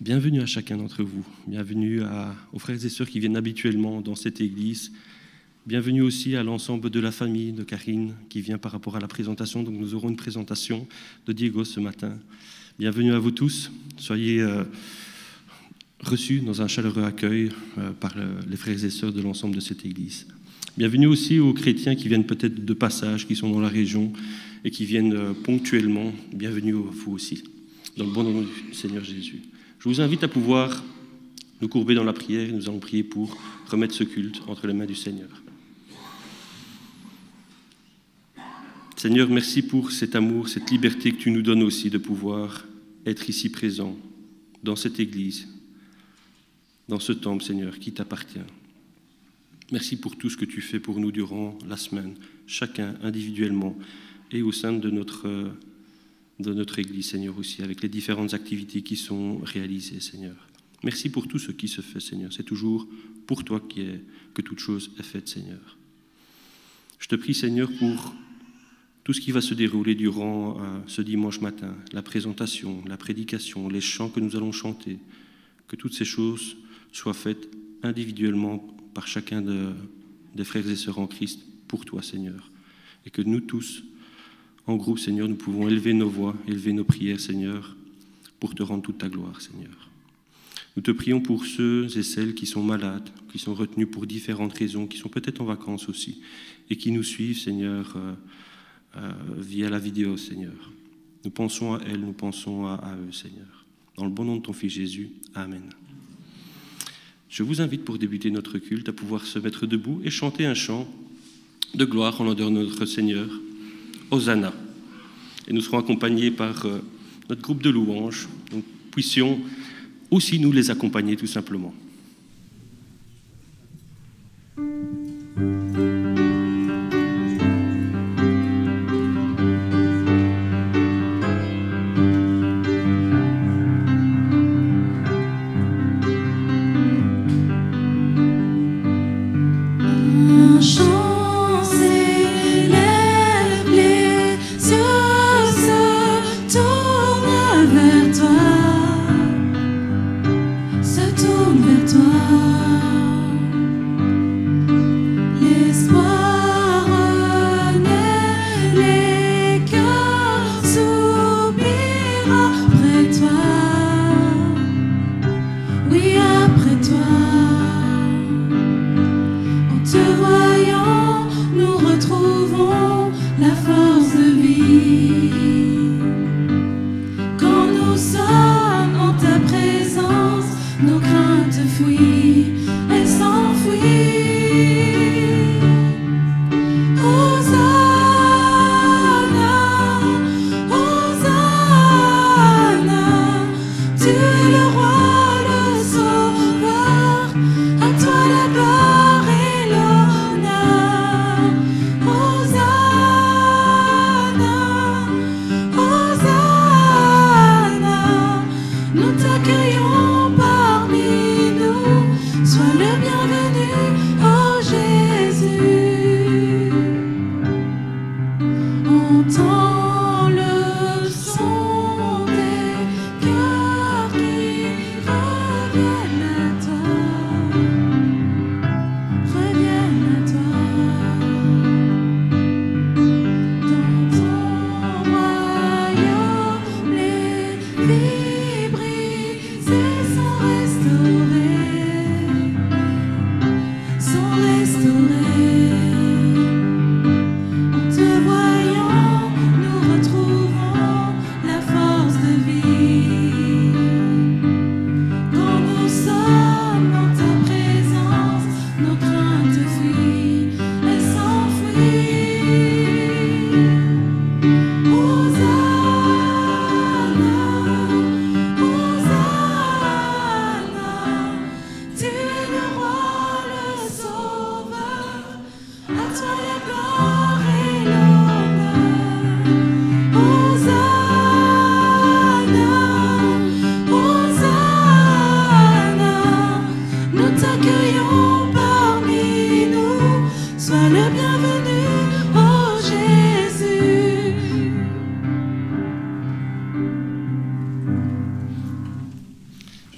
Bienvenue à chacun d'entre vous, bienvenue aux frères et sœurs qui viennent habituellement dans cette église, bienvenue aussi à l'ensemble de la famille de Karine qui vient par rapport à la présentation. Donc nous aurons une présentation de Diego ce matin. Bienvenue à vous tous, soyez reçus dans un chaleureux accueil par les frères et sœurs de l'ensemble de cette église. Bienvenue aussi aux chrétiens qui viennent peut-être de passage, qui sont dans la région et qui viennent ponctuellement. Bienvenue à vous aussi, dans le bon nom du Seigneur Jésus. Je vous invite à pouvoir nous courber dans la prière et nous allons prier pour remettre ce culte entre les mains du Seigneur. Seigneur, merci pour cet amour, cette liberté que tu nous donnes aussi de pouvoir être ici présent, dans cette église, dans ce temple, Seigneur, qui t'appartient. Merci pour tout ce que tu fais pour nous durant la semaine, chacun individuellement et au sein de notre Église, Seigneur, aussi, avec les différentes activités qui sont réalisées, Seigneur. Merci pour tout ce qui se fait, Seigneur. C'est toujours pour toi que toute chose est faite, Seigneur. Je te prie, Seigneur, pour tout ce qui va se dérouler durant ce dimanche matin, la présentation, la prédication, les chants que nous allons chanter, que toutes ces choses soient faites individuellement par chacun des frères et sœurs en Christ pour toi, Seigneur. Et que nous tous, en groupe, Seigneur, nous pouvons élever nos voix, élever nos prières, Seigneur, pour te rendre toute ta gloire, Seigneur. Nous te prions pour ceux et celles qui sont malades, qui sont retenus pour différentes raisons, qui sont peut-être en vacances aussi, et qui nous suivent, Seigneur, via la vidéo, Seigneur. Nous pensons à elles, nous pensons à eux, Seigneur. Dans le bon nom de ton Fils Jésus, Amen. Je vous invite pour débuter notre culte à pouvoir se mettre debout et chanter un chant de gloire en l'honneur de notre Seigneur, Hosanna. Et nous serons accompagnés par notre groupe de louanges. Donc, puissions aussi nous les accompagner tout simplement.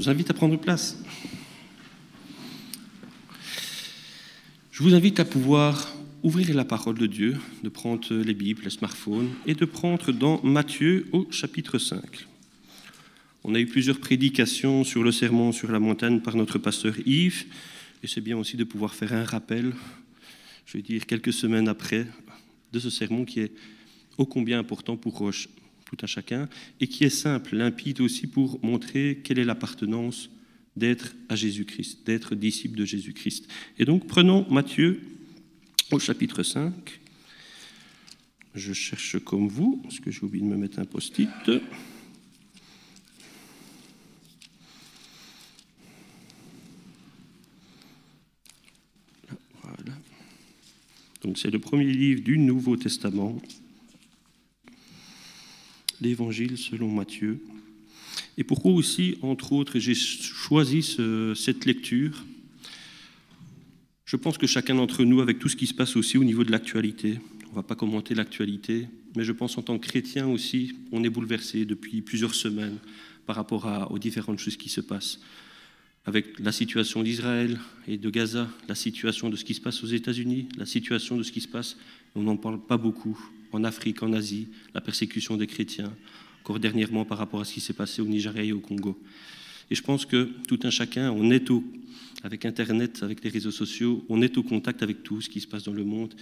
vous invite à prendre place. Je vous invite à pouvoir ouvrir la parole de Dieu, de prendre les Bibles, les smartphones et de prendre dans Matthieu au chapitre 5. On a eu plusieurs prédications sur le sermon sur la montagne par notre pasteur Yves, et c'est bien aussi de pouvoir faire un rappel, je vais dire quelques semaines après, de ce sermon qui est ô combien important pour tout un chacun et qui est simple, limpide aussi pour montrer quelle est l'appartenance d'être à Jésus-Christ, d'être disciple de Jésus-Christ. Et donc prenons Matthieu au chapitre 5. Je cherche comme vous, parce que j'ai oublié de me mettre un post-it. Voilà. Donc c'est le premier livre du Nouveau Testament, l'Évangile selon Matthieu. Et pourquoi aussi, entre autres, j'ai choisi cette lecture? Je pense que chacun d'entre nous, avec tout ce qui se passe aussi au niveau de l'actualité, on ne va pas commenter l'actualité, mais je pense en tant que chrétien aussi, on est bouleversé depuis plusieurs semaines par rapport aux différentes choses qui se passent. Avec la situation d'Israël et de Gaza, la situation de ce qui se passe aux États-Unis, la situation de ce qui se passe, on n'en parle pas beaucoup, en Afrique, en Asie, la persécution des chrétiens, encore dernièrement par rapport à ce qui s'est passé au Nigeria et au Congo. Et je pense que tout un chacun, on est avec Internet, avec les réseaux sociaux, on est au contact avec tout ce qui se passe dans le monde.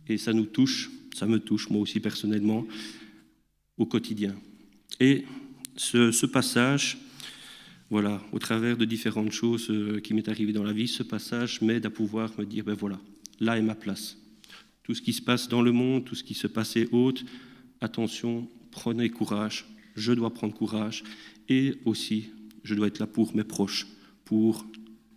Et ça nous touche, ça me touche, moi aussi personnellement, au quotidien. Et ce passage, voilà, au travers de différentes choses qui m'est arrivé dans la vie, ce passage m'aide à pouvoir me dire, ben voilà, là est ma place. Tout ce qui se passe dans le monde, tout ce qui se passe est haute, attention, prenez courage, je dois prendre courage. Et aussi, je dois être là pour mes proches, pour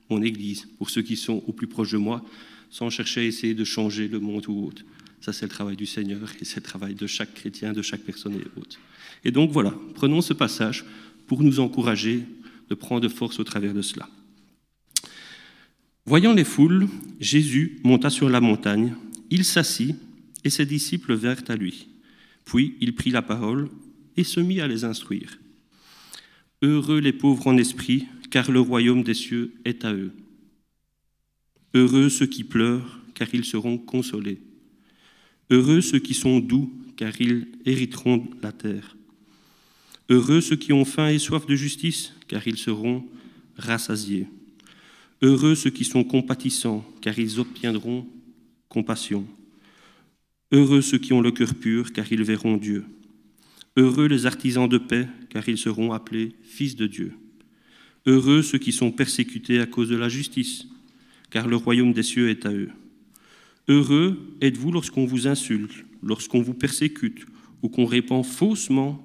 mon Église, pour ceux qui sont au plus proche de moi, sans chercher à essayer de changer le monde ou autre. Ça, c'est le travail du Seigneur et c'est le travail de chaque chrétien, de chaque personne et autre. Et donc voilà, prenons ce passage pour nous encourager de prendre force au travers de cela. Voyant les foules, Jésus monta sur la montagne, il s'assit et ses disciples vinrent à lui. Puis il prit la parole et se mit à les instruire. Heureux les pauvres en esprit, car le royaume des cieux est à eux. Heureux ceux qui pleurent, car ils seront consolés. Heureux ceux qui sont doux, car ils hériteront la terre. Heureux ceux qui ont faim et soif de justice, car ils seront rassasiés. Heureux ceux qui sont compatissants, car ils obtiendront compassion. Heureux ceux qui ont le cœur pur, car ils verront Dieu. Heureux les artisans de paix, car ils seront appelés fils de Dieu. Heureux ceux qui sont persécutés à cause de la justice, car le royaume des cieux est à eux. Heureux êtes-vous lorsqu'on vous insulte, lorsqu'on vous persécute, ou qu'on répand faussement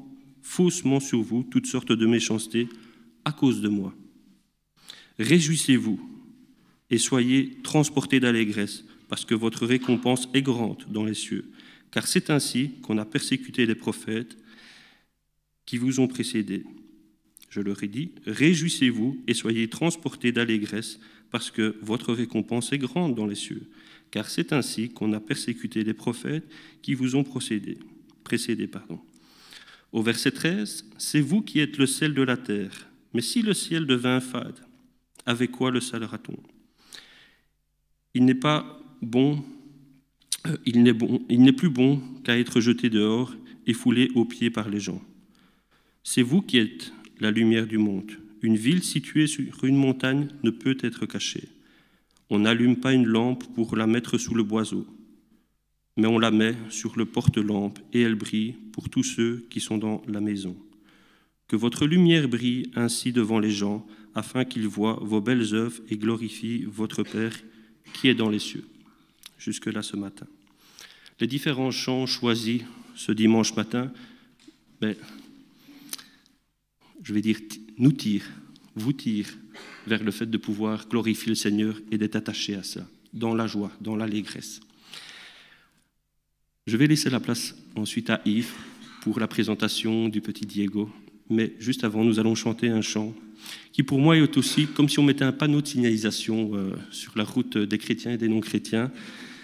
sur vous toutes sortes de méchancetés à cause de moi. Réjouissez-vous et soyez transportés d'allégresse, parce que votre récompense est grande dans les cieux, car c'est ainsi qu'on a persécuté les prophètes qui vous ont précédés. Je leur ai dit, réjouissez-vous et soyez transportés d'allégresse, parce que votre récompense est grande dans les cieux, car c'est ainsi qu'on a persécuté les prophètes qui vous ont précédés. Au verset 13, c'est vous qui êtes le sel de la terre, mais si le ciel devint fade, avec quoi le salera-t-on? Il n'est plus bon qu'à être jeté dehors et foulé aux pieds par les gens. C'est vous qui êtes la lumière du monde. Une ville située sur une montagne ne peut être cachée. On n'allume pas une lampe pour la mettre sous le boiseau, mais on la met sur le porte-lampe et elle brille pour tous ceux qui sont dans la maison. Que votre lumière brille ainsi devant les gens, afin qu'ils voient vos belles œuvres et glorifient votre Père qui est dans les cieux. Jusque-là ce matin. Les différents chants choisis ce dimanche matin, je vais dire, nous vous tirent vers le fait de pouvoir glorifier le Seigneur et d'être attaché à ça, dans la joie, dans l'allégresse. Je vais laisser la place ensuite à Yves pour la présentation du petit Diego, mais juste avant, nous allons chanter un chant qui pour moi est aussi comme si on mettait un panneau de signalisation sur la route des chrétiens et des non-chrétiens.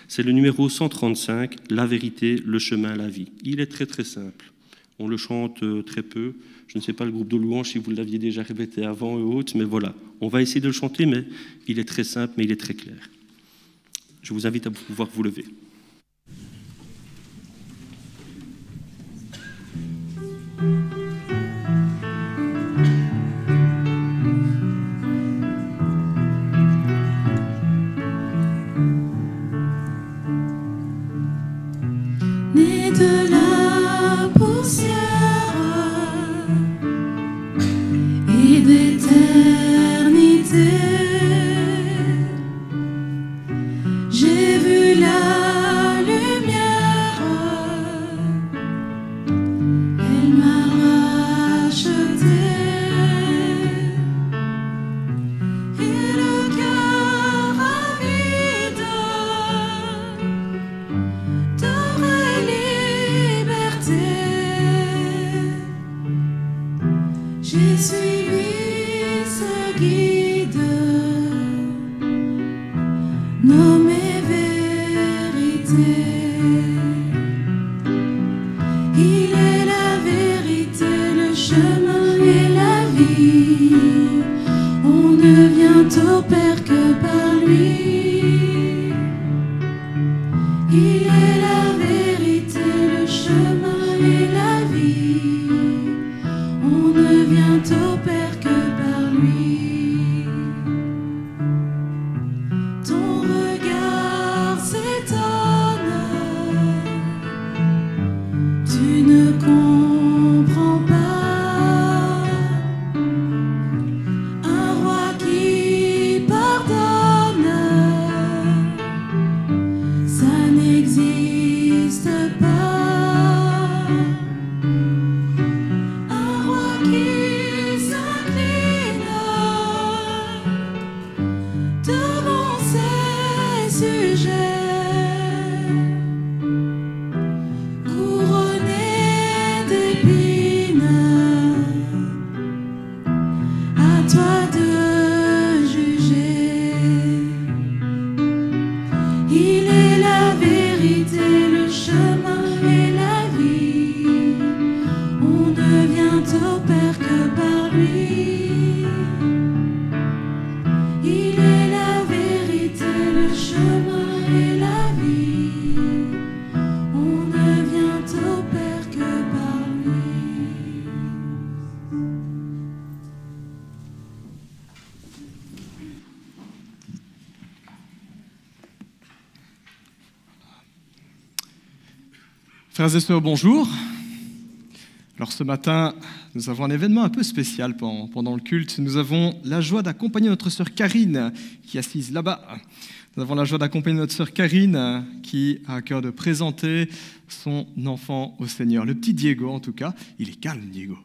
C'est le numéro 135, La vérité, le chemin, la vie. Il est très très simple. On le chante très peu. Je ne sais pas le groupe de louanges si vous l'aviez déjà répété avant et autres, mais voilà. On va essayer de le chanter, mais il est très simple, mais il est très clair. Je vous invite à pouvoir vous lever. Né de la poussière et d'éternité, j'ai vu la lumière, elle m'a racheté, et le cœur avide de vraie liberté. J'ai suivi ce guide nommé vérité. Il est la vérité, le chemin et la vie. On ne vient au Père que par lui. Il est la vérité, le chemin et la vie. On ne vient au Père que par lui. Ton regard s'étonne, tu ne comprends pas. Un roi qui pardonne, ça n'existe pas. Un roi qui s'incline devant ses sujets, couronné d'épines, à toi de juger. Il est la vérité, le chemin et la vie. On ne vient au Père que par lui. Il est la vérité, le chemin et la vie. On ne vient au Père que par lui. Frères et sœurs, bonjour. Alors ce matin, nous avons un événement un peu spécial pendant le culte. Nous avons la joie d'accompagner notre sœur Karine, qui est assise là-bas. Nous avons la joie d'accompagner notre sœur Karine, qui a à cœur de présenter son enfant au Seigneur. Le petit Diego, en tout cas. Il est calme, Diego.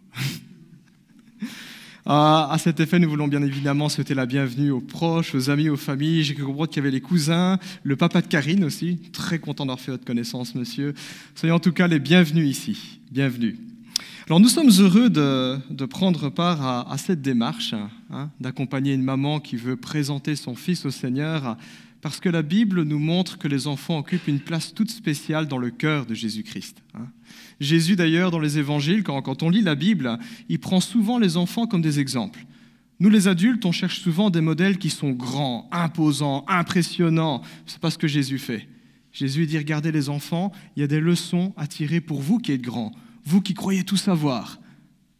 À cet effet, nous voulons bien évidemment souhaiter la bienvenue aux proches, aux amis, aux familles. J'ai cru comprendre qu'il y avait les cousins, le papa de Karine aussi. Très content d'avoir fait votre connaissance, monsieur. Soyez en tout cas les bienvenus ici. Bienvenue. Alors nous sommes heureux de prendre part à cette démarche, d'accompagner une maman qui veut présenter son fils au Seigneur, parce que la Bible nous montre que les enfants occupent une place toute spéciale dans le cœur de Jésus-Christ. Jésus d'ailleurs, dans les évangiles, quand on lit la Bible, il prend souvent les enfants comme des exemples. Nous les adultes, on cherche souvent des modèles qui sont grands, imposants, impressionnants. C'est pas ce que Jésus fait. Jésus dit, regardez les enfants, il y a des leçons à tirer pour vous qui êtes grands, vous qui croyez tout savoir.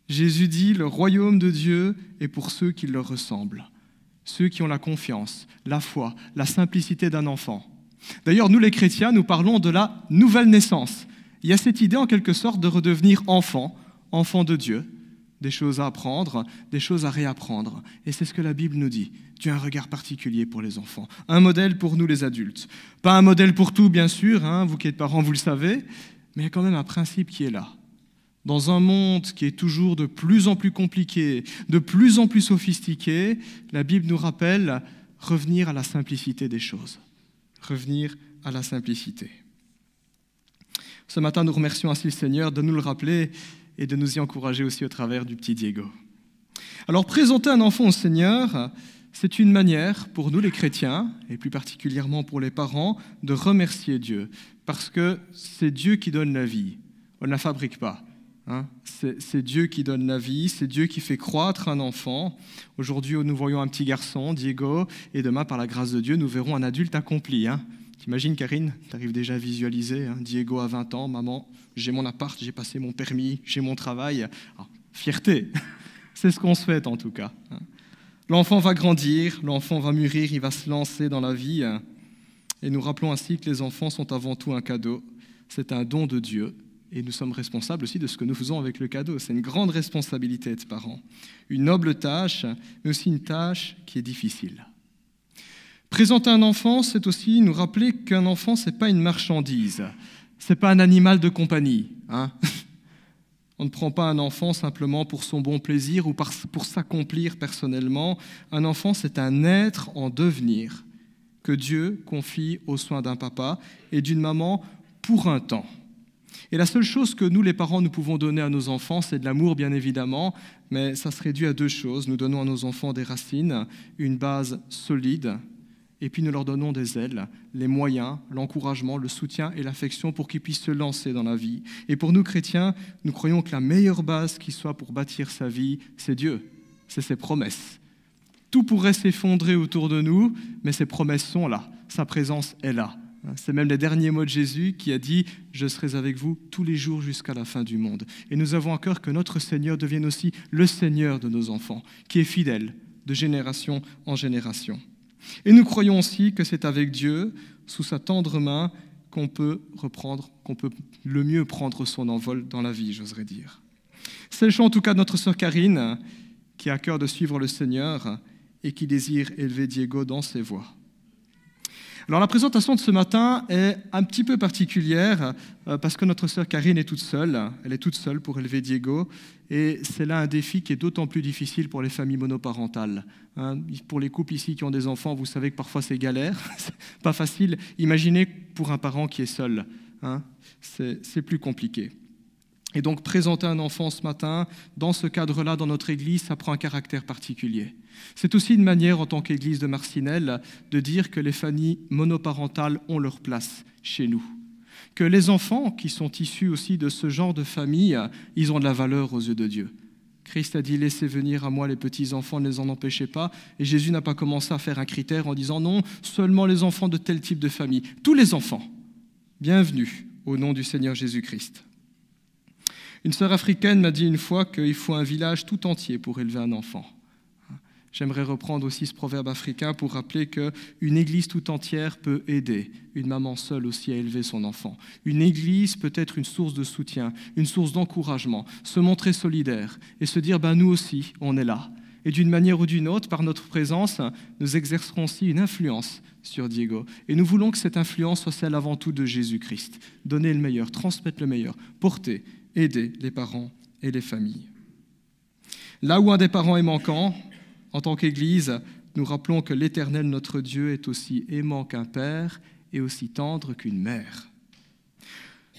Jésus dit, le royaume de Dieu est pour ceux qui leur ressemblent, ceux qui ont la confiance, la foi, la simplicité d'un enfant. D'ailleurs, nous les chrétiens, nous parlons de la nouvelle naissance. Il y a cette idée en quelque sorte de redevenir enfant de Dieu, des choses à apprendre, des choses à réapprendre. Et c'est ce que la Bible nous dit. Dieu a un regard particulier pour les enfants, un modèle pour nous les adultes. Pas un modèle pour tout, bien sûr, vous qui êtes parents, vous le savez, mais il y a quand même un principe qui est là. Dans un monde qui est toujours de plus en plus compliqué, de plus en plus sophistiqué, la Bible nous rappelle revenir à la simplicité des choses. Revenir à la simplicité. Ce matin, nous remercions ainsi le Seigneur de nous le rappeler et de nous y encourager aussi au travers du petit Diego. Alors, présenter un enfant au Seigneur, c'est une manière pour nous les chrétiens, et plus particulièrement pour les parents, de remercier Dieu, parce que c'est Dieu qui donne la vie. On ne la fabrique pas. Hein, c'est Dieu qui donne la vie, c'est Dieu qui fait croître un enfant. Aujourd'hui, nous voyons un petit garçon, Diego, et demain, par la grâce de Dieu, nous verrons un adulte accompli. Hein. T'imagines, Karine, tu arrives déjà à visualiser, hein, Diego a 20 ans, maman, j'ai mon appart, j'ai passé mon permis, j'ai mon travail. Alors, fierté, c'est ce qu'on souhaite en tout cas. Hein. L'enfant va grandir, l'enfant va mûrir, il va se lancer dans la vie. Hein. Et nous rappelons ainsi que les enfants sont avant tout un cadeau, c'est un don de Dieu. Et nous sommes responsables aussi de ce que nous faisons avec le cadeau. C'est une grande responsabilité d'être parent. Une noble tâche, mais aussi une tâche qui est difficile. Présenter un enfant, c'est aussi nous rappeler qu'un enfant, ce n'est pas une marchandise. Ce n'est pas un animal de compagnie. Hein. On ne prend pas un enfant simplement pour son bon plaisir ou pour s'accomplir personnellement. Un enfant, c'est un être en devenir que Dieu confie aux soins d'un papa et d'une maman pour un temps. Et la seule chose que nous, les parents, nous pouvons donner à nos enfants, c'est de l'amour, bien évidemment, mais ça se réduit à deux choses. Nous donnons à nos enfants des racines, une base solide, et puis nous leur donnons des ailes, les moyens, l'encouragement, le soutien et l'affection pour qu'ils puissent se lancer dans la vie. Et pour nous, chrétiens, nous croyons que la meilleure base qui soit pour bâtir sa vie, c'est Dieu, c'est ses promesses. Tout pourrait s'effondrer autour de nous, mais ses promesses sont là, sa présence est là. C'est même les derniers mots de Jésus qui a dit « Je serai avec vous tous les jours jusqu'à la fin du monde ». Et nous avons à cœur que notre Seigneur devienne aussi le Seigneur de nos enfants, qui est fidèle de génération en génération. Et nous croyons aussi que c'est avec Dieu, sous sa tendre main, qu'on peut le mieux prendre son envol dans la vie, j'oserais dire. C'est le choix en tout cas de notre sœur Karine, qui a à cœur de suivre le Seigneur et qui désire élever Diego dans ses voies. Alors la présentation de ce matin est un petit peu particulière parce que notre sœur Karine est toute seule. Elle est toute seule pour élever Diego et c'est là un défi qui est d'autant plus difficile pour les familles monoparentales. Hein, pour les couples ici qui ont des enfants, vous savez que parfois c'est galère, c'est pas facile. Imaginez pour un parent qui est seul, hein, c'est plus compliqué. Et donc présenter un enfant ce matin, dans ce cadre-là, dans notre église, ça prend un caractère particulier. C'est aussi une manière, en tant qu'église de Marcinelle, de dire que les familles monoparentales ont leur place chez nous. Que les enfants qui sont issus aussi de ce genre de famille, ils ont de la valeur aux yeux de Dieu. Christ a dit « Laissez venir à moi les petits-enfants, ne les en empêchez pas ». Et Jésus n'a pas commencé à faire un critère en disant « Non, seulement les enfants de tel type de famille ». Tous les enfants, bienvenue au nom du Seigneur Jésus-Christ. Une sœur africaine m'a dit une fois qu'il faut un village tout entier pour élever un enfant. J'aimerais reprendre aussi ce proverbe africain pour rappeler qu'une église tout entière peut aider une maman seule aussi à élever son enfant. Une église peut être une source de soutien, une source d'encouragement, se montrer solidaire et se dire nous aussi, on est là. Et d'une manière ou d'une autre, par notre présence, nous exercerons aussi une influence sur Diego. Et nous voulons que cette influence soit celle avant tout de Jésus-Christ. Donner le meilleur, transmettre le meilleur, porter, aider les parents et les familles. Là où un des parents est manquant, en tant qu'Église, nous rappelons que l'Éternel, notre Dieu, est aussi aimant qu'un père et aussi tendre qu'une mère.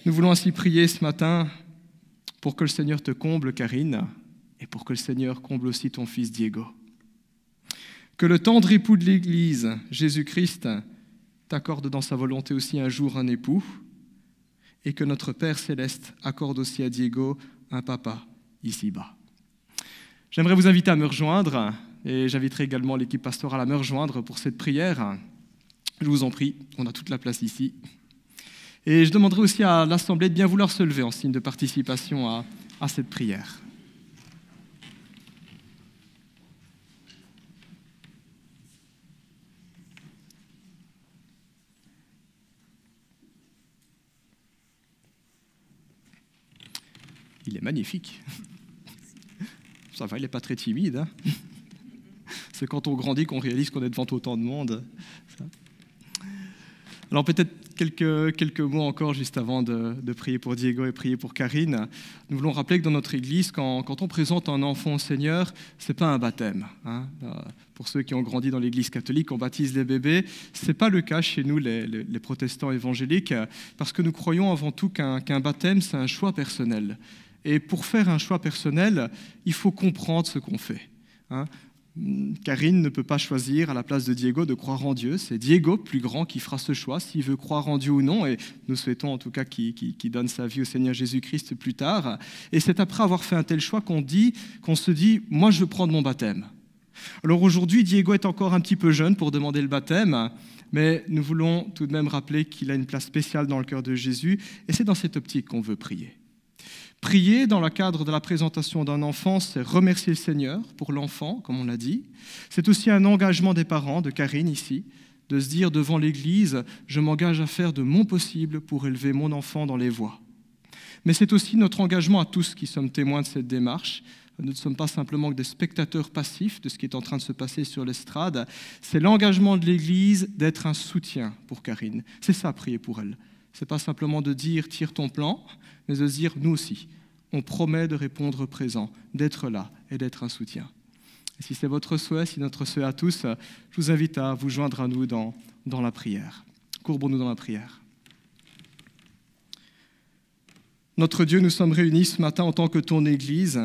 Nous voulons ainsi prier ce matin pour que le Seigneur te comble, Karine, et pour que le Seigneur comble aussi ton fils Diego. Que le tendre époux de l'Église, Jésus-Christ, t'accorde dans sa volonté aussi un jour un époux, et que notre Père Céleste accorde aussi à Diego un papa ici-bas. J'aimerais vous inviter à me rejoindre, et j'inviterai également l'équipe pastorale à me rejoindre pour cette prière. Je vous en prie, on a toute la place ici. Et je demanderai aussi à l'Assemblée de bien vouloir se lever en signe de participation à cette prière. Il est magnifique. Ça va, il n'est pas très timide. Hein. C'est quand on grandit qu'on réalise qu'on est devant autant de monde. Alors peut-être quelques mots encore juste avant de prier pour Diego et prier pour Karine. Nous voulons rappeler que dans notre Église, quand on présente un enfant au Seigneur, ce n'est pas un baptême. Hein. Pour ceux qui ont grandi dans l'Église catholique, on baptise les bébés. Ce n'est pas le cas chez nous, les protestants évangéliques, parce que nous croyons avant tout qu'un baptême, c'est un choix personnel. Et pour faire un choix personnel, il faut comprendre ce qu'on fait. Hein. Karine ne peut pas choisir à la place de Diego de croire en Dieu. C'est Diego, plus grand, qui fera ce choix, s'il veut croire en Dieu ou non. Et nous souhaitons en tout cas qu'il donne sa vie au Seigneur Jésus-Christ plus tard. Et c'est après avoir fait un tel choix qu'on se dit « moi je veux prendre mon baptême ». Alors aujourd'hui, Diego est encore un petit peu jeune pour demander le baptême, mais nous voulons tout de même rappeler qu'il a une place spéciale dans le cœur de Jésus. Et c'est dans cette optique qu'on veut prier. Prier dans le cadre de la présentation d'un enfant, c'est remercier le Seigneur pour l'enfant, comme on l'a dit. C'est aussi un engagement des parents, de Karine ici, de se dire devant l'Église, je m'engage à faire de mon possible pour élever mon enfant dans les voies. Mais c'est aussi notre engagement à tous qui sommes témoins de cette démarche. Nous ne sommes pas simplement que des spectateurs passifs de ce qui est en train de se passer sur l'estrade. C'est l'engagement de l'Église d'être un soutien pour Karine. C'est ça, prier pour elle. Ce n'est pas simplement de dire « tire ton plan », mais de se dire « nous aussi, on promet de répondre présent, d'être là et d'être un soutien ». Et si c'est votre souhait, si notre souhait à tous, je vous invite à vous joindre à nous dans la prière. Courbons-nous dans la prière. Notre Dieu, nous sommes réunis ce matin en tant que ton Église.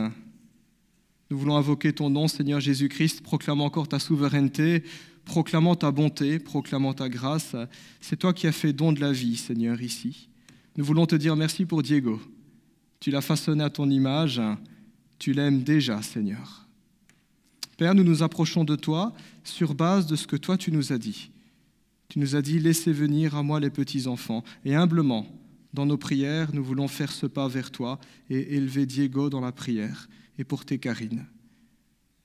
Nous voulons invoquer ton nom, Seigneur Jésus-Christ, proclamant encore ta souveraineté, proclamant ta bonté, proclamant ta grâce. C'est toi qui as fait don de la vie, Seigneur, ici. Nous voulons te dire merci pour Diego. Tu l'as façonné à ton image, tu l'aimes déjà, Seigneur. Père, nous nous approchons de toi sur base de ce que toi tu nous as dit. Tu nous as dit, laissez venir à moi les petits-enfants. Et humblement, dans nos prières, nous voulons faire ce pas vers toi et élever Diego dans la prière et porter Karine.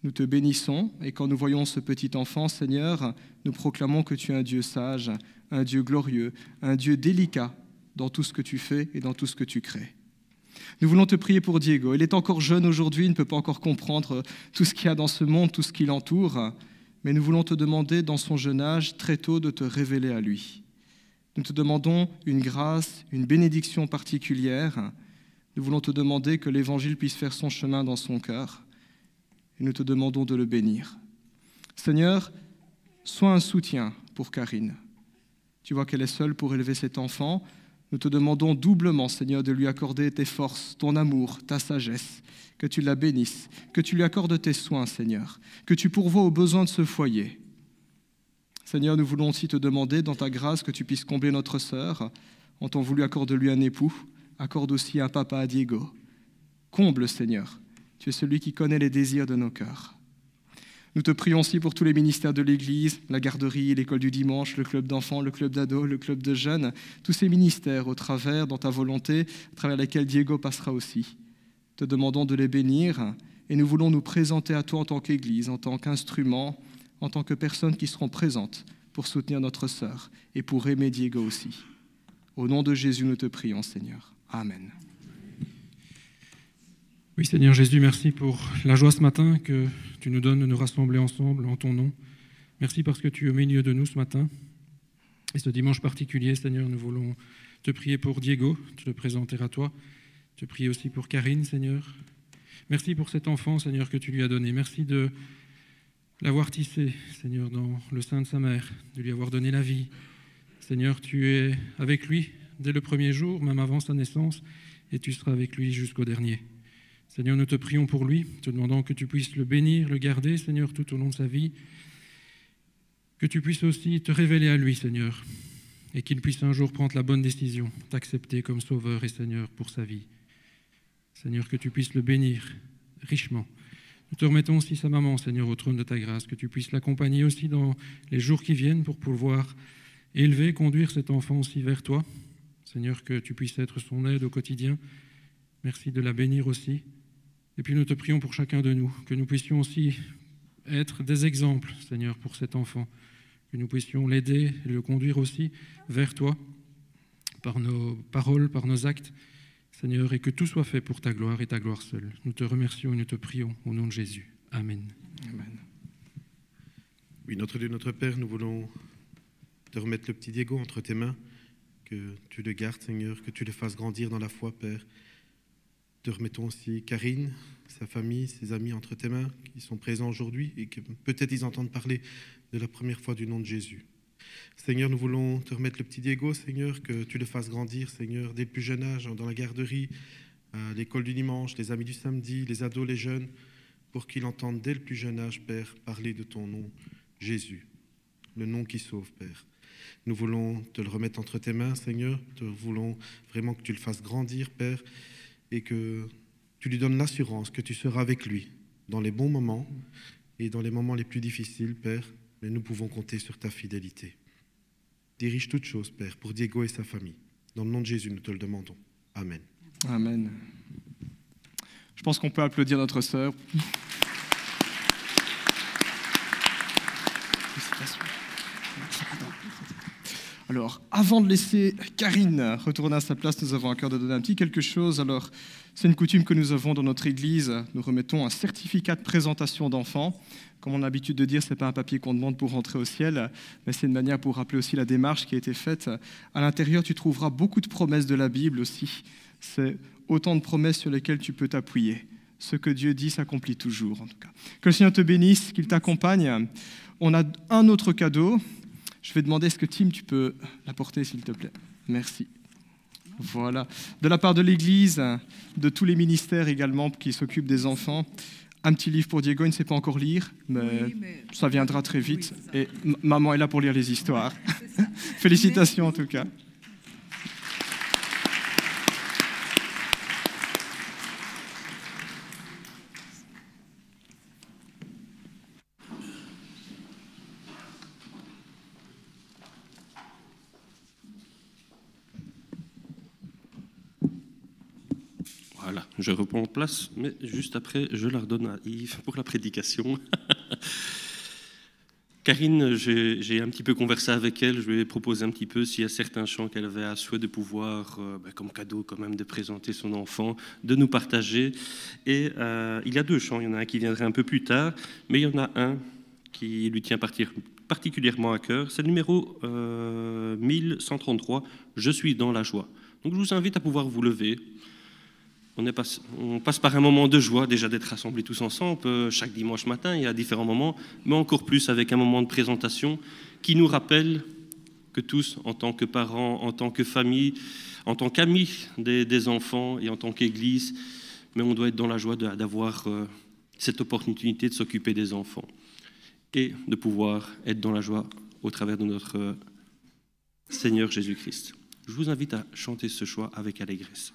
Nous te bénissons et quand nous voyons ce petit enfant, Seigneur, nous proclamons que tu es un Dieu sage, un Dieu glorieux, un Dieu délicat dans tout ce que tu fais et dans tout ce que tu crées. Nous voulons te prier pour Diego. Il est encore jeune aujourd'hui, il ne peut pas encore comprendre tout ce qu'il y a dans ce monde, tout ce qui l'entoure, mais nous voulons te demander dans son jeune âge, très tôt, de te révéler à lui. Nous te demandons une grâce, une bénédiction particulière. Nous voulons te demander que l'Évangile puisse faire son chemin dans son cœur. Et nous te demandons de le bénir. Seigneur, sois un soutien pour Karine. Tu vois qu'elle est seule pour élever cet enfant. Nous te demandons doublement, Seigneur, de lui accorder tes forces, ton amour, ta sagesse, que tu la bénisses, que tu lui accordes tes soins, Seigneur, que tu pourvoies aux besoins de ce foyer. Seigneur, nous voulons aussi te demander, dans ta grâce, que tu puisses combler notre sœur. En t'en voulu, accorde-lui un époux. Accorde aussi un papa à Diego. Comble, Seigneur. Tu es celui qui connaît les désirs de nos cœurs. Nous te prions aussi pour tous les ministères de l'Église, la garderie, l'école du dimanche, le club d'enfants, le club d'ados, le club de jeunes, tous ces ministères au travers, dans ta volonté, à travers lesquels Diego passera aussi. Te demandons de les bénir et nous voulons nous présenter à toi en tant qu'Église, en tant qu'instrument, en tant que personnes qui seront présentes pour soutenir notre sœur et pour aimer Diego aussi. Au nom de Jésus, nous te prions, Seigneur. Amen. Oui, Seigneur Jésus, merci pour la joie ce matin que tu nous donnes de nous rassembler ensemble en ton nom. Merci parce que tu es au milieu de nous ce matin. Et ce dimanche particulier, Seigneur, nous voulons te prier pour Diego, te le présenter à toi. Te prier aussi pour Karine, Seigneur. Merci pour cet enfant, Seigneur, que tu lui as donné. Merci de l'avoir tissé, Seigneur, dans le sein de sa mère, de lui avoir donné la vie. Seigneur, tu es avec lui dès le premier jour, même avant sa naissance, et tu seras avec lui jusqu'au dernier. Seigneur, nous te prions pour lui, te demandant que tu puisses le bénir, le garder, Seigneur, tout au long de sa vie, que tu puisses aussi te révéler à lui, Seigneur, et qu'il puisse un jour prendre la bonne décision, t'accepter comme Sauveur et Seigneur pour sa vie. Seigneur, que tu puisses le bénir richement. Nous te remettons aussi sa maman, Seigneur, au trône de ta grâce, que tu puisses l'accompagner aussi dans les jours qui viennent pour pouvoir élever, conduire cet enfant aussi vers toi. Seigneur, que tu puisses être son aide au quotidien. Merci de la bénir aussi. Et puis nous te prions pour chacun de nous, que nous puissions aussi être des exemples, Seigneur, pour cet enfant, que nous puissions l'aider et le conduire aussi vers toi, par nos paroles, par nos actes, Seigneur, et que tout soit fait pour ta gloire et ta gloire seule. Nous te remercions et nous te prions au nom de Jésus. Amen. Amen. Oui, notre Dieu, notre Père, nous voulons te remettre le petit Diego entre tes mains, que tu le gardes, Seigneur, que tu le fasses grandir dans la foi, Père. Te remettons aussi Karine, sa famille, ses amis entre tes mains, qui sont présents aujourd'hui et que peut-être ils entendent parler de la première fois du nom de Jésus. Seigneur, nous voulons te remettre le petit Diego, Seigneur, que tu le fasses grandir, Seigneur, dès le plus jeune âge, dans la garderie, à l'école du dimanche, les amis du samedi, les ados, les jeunes. pour qu'il entende dès le plus jeune âge, Père, parler de ton nom, Jésus, le nom qui sauve, Père. Nous voulons te le remettre entre tes mains, Seigneur. Nous voulons vraiment que tu le fasses grandir, Père, et que tu lui donnes l'assurance que tu seras avec lui dans les bons moments et dans les moments les plus difficiles, Père, mais nous pouvons compter sur ta fidélité. Dirige toutes choses, Père, pour Diego et sa famille. Dans le nom de Jésus, nous te le demandons. Amen. Amen. Je pense qu'on peut applaudir notre sœur. Alors, avant de laisser Karine retourner à sa place, nous avons à cœur de donner un petit quelque chose. Alors, c'est une coutume que nous avons dans notre église. Nous remettons un certificat de présentation d'enfant. Comme on a l'habitude de dire, ce n'est pas un papier qu'on demande pour rentrer au ciel, mais c'est une manière pour rappeler aussi la démarche qui a été faite. À l'intérieur, tu trouveras beaucoup de promesses de la Bible aussi. C'est autant de promesses sur lesquelles tu peux t'appuyer. Ce que Dieu dit s'accomplit toujours, en tout cas. Que le Seigneur te bénisse, qu'il t'accompagne. On a un autre cadeau. Je vais demander, est-ce que Tim, tu peux l'apporter, s'il te plaît? Merci. Voilà. De la part de l'Église, de tous les ministères également qui s'occupent des enfants, un petit livre pour Diego, il ne sait pas encore lire, mais ça viendra très vite. Et maman est là pour lire les histoires. Félicitations en tout cas. Voilà, je reprends place, mais juste après, je la redonne à Yves pour la prédication. Karine, j'ai un petit peu conversé avec elle, je lui ai proposé un petit peu s'il y a certains chants qu'elle avait à souhait de pouvoir, comme cadeau quand même, de présenter son enfant, de nous partager. Et il y a 2 chants, il y en a un qui viendrait un peu plus tard, mais il y en a un qui lui tient particulièrement à cœur, c'est le numéro 1133, « Je suis dans la joie ». Donc je vous invite à pouvoir vous lever. On passe par un moment de joie, déjà d'être rassemblés tous ensemble, chaque dimanche matin, il y a différents moments, mais encore plus avec un moment de présentation qui nous rappelle que tous, en tant que parents, en tant que famille, en tant qu'amis des enfants et en tant qu'Église, mais on doit être dans la joie d'avoir cette opportunité de s'occuper des enfants et de pouvoir être dans la joie au travers de notre Seigneur Jésus-Christ. Je vous invite à chanter ce chant avec allégresse.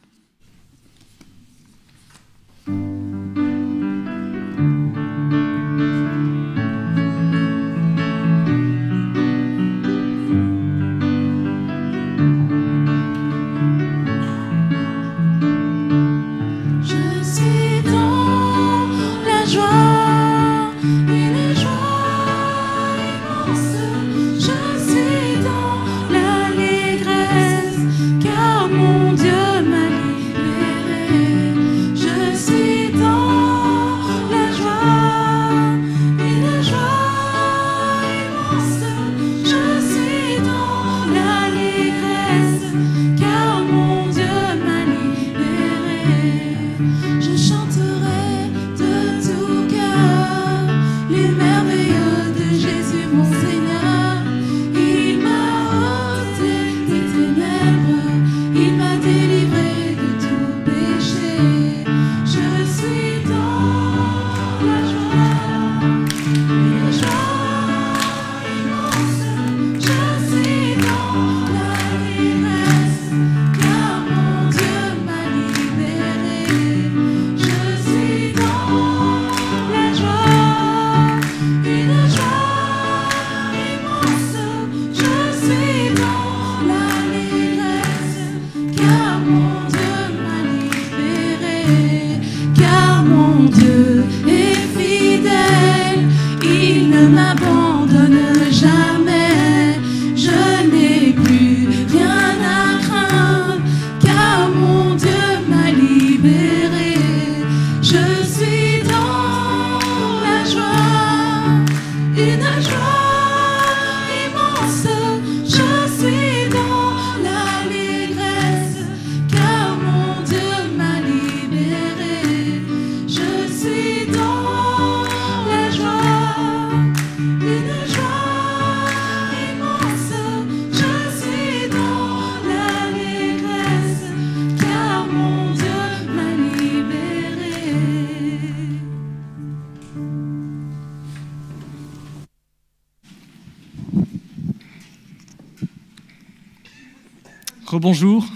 Rebonjour,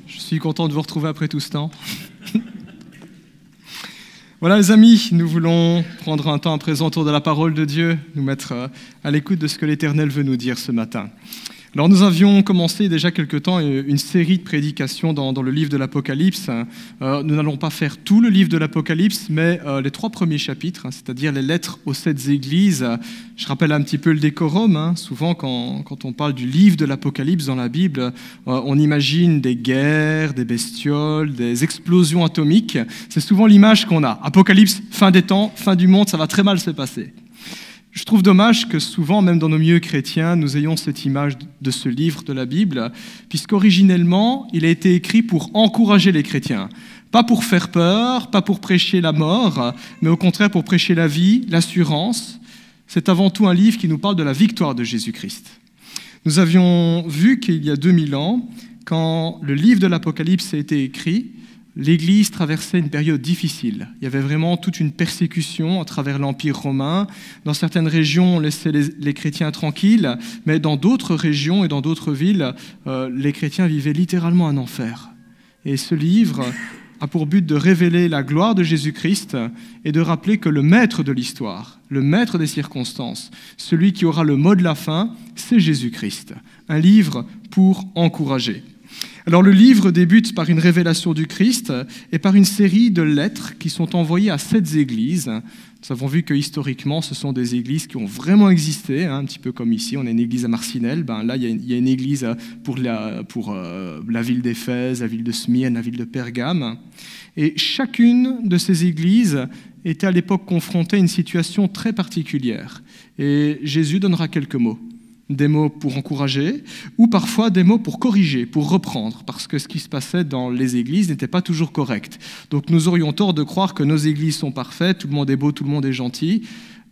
je suis content de vous retrouver après tout ce temps. Voilà les amis, nous voulons prendre un temps à présent autour de la parole de Dieu, nous mettre à l'écoute de ce que l'Éternel veut nous dire ce matin. Alors nous avions commencé déjà quelque temps une série de prédications dans le livre de l'Apocalypse. Nous n'allons pas faire tout le livre de l'Apocalypse, mais les 3 premiers chapitres, c'est-à-dire les lettres aux 7 églises. Je rappelle un petit peu le décorum. Souvent quand on parle du livre de l'Apocalypse dans la Bible, on imagine des guerres, des bestioles, des explosions atomiques. C'est souvent l'image qu'on a. Apocalypse, fin des temps, fin du monde, ça va très mal se passer. Je trouve dommage que souvent, même dans nos milieux chrétiens, nous ayons cette image de ce livre de la Bible, puisqu'originellement, il a été écrit pour encourager les chrétiens. Pas pour faire peur, pas pour prêcher la mort, mais au contraire pour prêcher la vie, l'assurance. C'est avant tout un livre qui nous parle de la victoire de Jésus-Christ. Nous avions vu qu'il y a 2000 ans, quand le livre de l'Apocalypse a été écrit, l'Église traversait une période difficile. Il y avait vraiment toute une persécution à travers l'Empire romain. Dans certaines régions, on laissait les chrétiens tranquilles, mais dans d'autres régions et dans d'autres villes, les chrétiens vivaient littéralement un enfer. Et ce livre a pour but de révéler la gloire de Jésus-Christ et de rappeler que le maître de l'histoire, le maître des circonstances, celui qui aura le mot de la fin, c'est Jésus-Christ. Un livre pour encourager. Alors le livre débute par une révélation du Christ et par une série de lettres qui sont envoyées à 7 églises. Nous avons vu que historiquement, ce sont des églises qui ont vraiment existé, un petit peu comme ici, on a une église à Marcinelle. Là, il y a une église pour la ville d'Éphèse, la ville de Smyrne, la ville de Pergame. Et chacune de ces églises était à l'époque confrontée à une situation très particulière. Et Jésus donnera quelques mots. Des mots pour encourager, ou parfois des mots pour corriger, pour reprendre, parce que ce qui se passait dans les églises n'était pas toujours correct. Donc nous aurions tort de croire que nos églises sont parfaites, tout le monde est beau, tout le monde est gentil.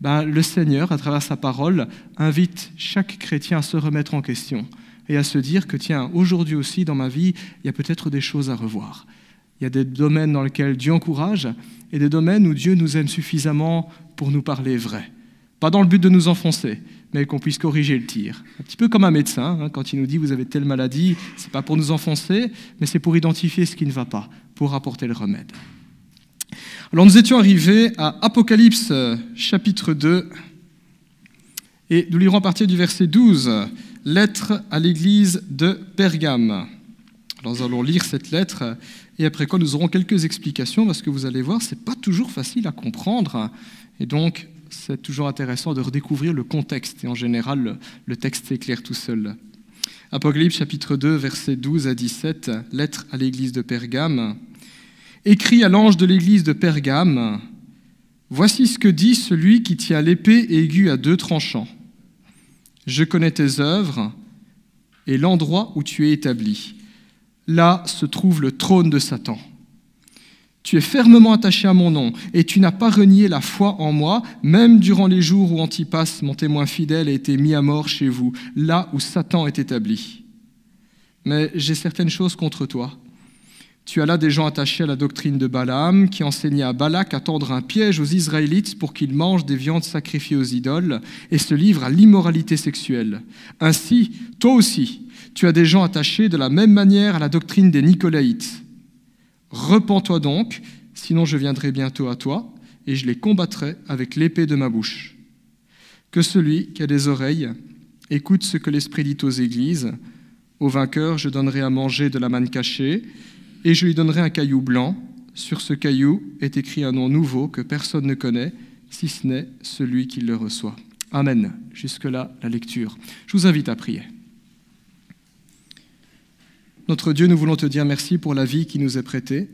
Le Seigneur, à travers sa parole, invite chaque chrétien à se remettre en question et à se dire que tiens, aujourd'hui aussi dans ma vie, il y a peut-être des choses à revoir. Il y a des domaines dans lesquels Dieu encourage et des domaines où Dieu nous aime suffisamment pour nous parler vrai. Pas dans le but de nous enfoncer, mais qu'on puisse corriger le tir. Un petit peu comme un médecin, quand il nous dit « vous avez telle maladie », ce n'est pas pour nous enfoncer, mais c'est pour identifier ce qui ne va pas, pour apporter le remède. Alors nous étions arrivés à Apocalypse chapitre 2, et nous lirons à partir du verset 12, « Lettre à l'église de Pergame ». Alors nous allons lire cette lettre, et après quoi nous aurons quelques explications, parce que vous allez voir, ce n'est pas toujours facile à comprendre, et donc c'est toujours intéressant de redécouvrir le contexte. Et en général, le texte s'éclaire tout seul. Apocalypse chapitre 2, versets 12 à 17, lettre à l'église de Pergame. Écrit à l'ange de l'église de Pergame, voici ce que dit celui qui tient l'épée aiguë à 2 tranchants. Je connais tes œuvres et l'endroit où tu es établi. Là se trouve le trône de Satan. Tu es fermement attaché à mon nom, et tu n'as pas renié la foi en moi, même durant les jours où Antipas, mon témoin fidèle, a été mis à mort chez vous, là où Satan est établi. Mais j'ai certaines choses contre toi. Tu as là des gens attachés à la doctrine de Balaam, qui enseignait à Balak à tendre un piège aux Israélites pour qu'ils mangent des viandes sacrifiées aux idoles et se livrent à l'immoralité sexuelle. Ainsi, toi aussi, tu as des gens attachés de la même manière à la doctrine des Nicolaïtes. Repens-toi donc, sinon je viendrai bientôt à toi, et je les combattrai avec l'épée de ma bouche. Que celui qui a des oreilles écoute ce que l'Esprit dit aux églises. Au vainqueur, je donnerai à manger de la manne cachée, et je lui donnerai un caillou blanc. Sur ce caillou est écrit un nom nouveau que personne ne connaît, si ce n'est celui qui le reçoit. Amen. Jusque-là, la lecture. Je vous invite à prier. Notre Dieu, nous voulons te dire merci pour la vie qui nous est prêtée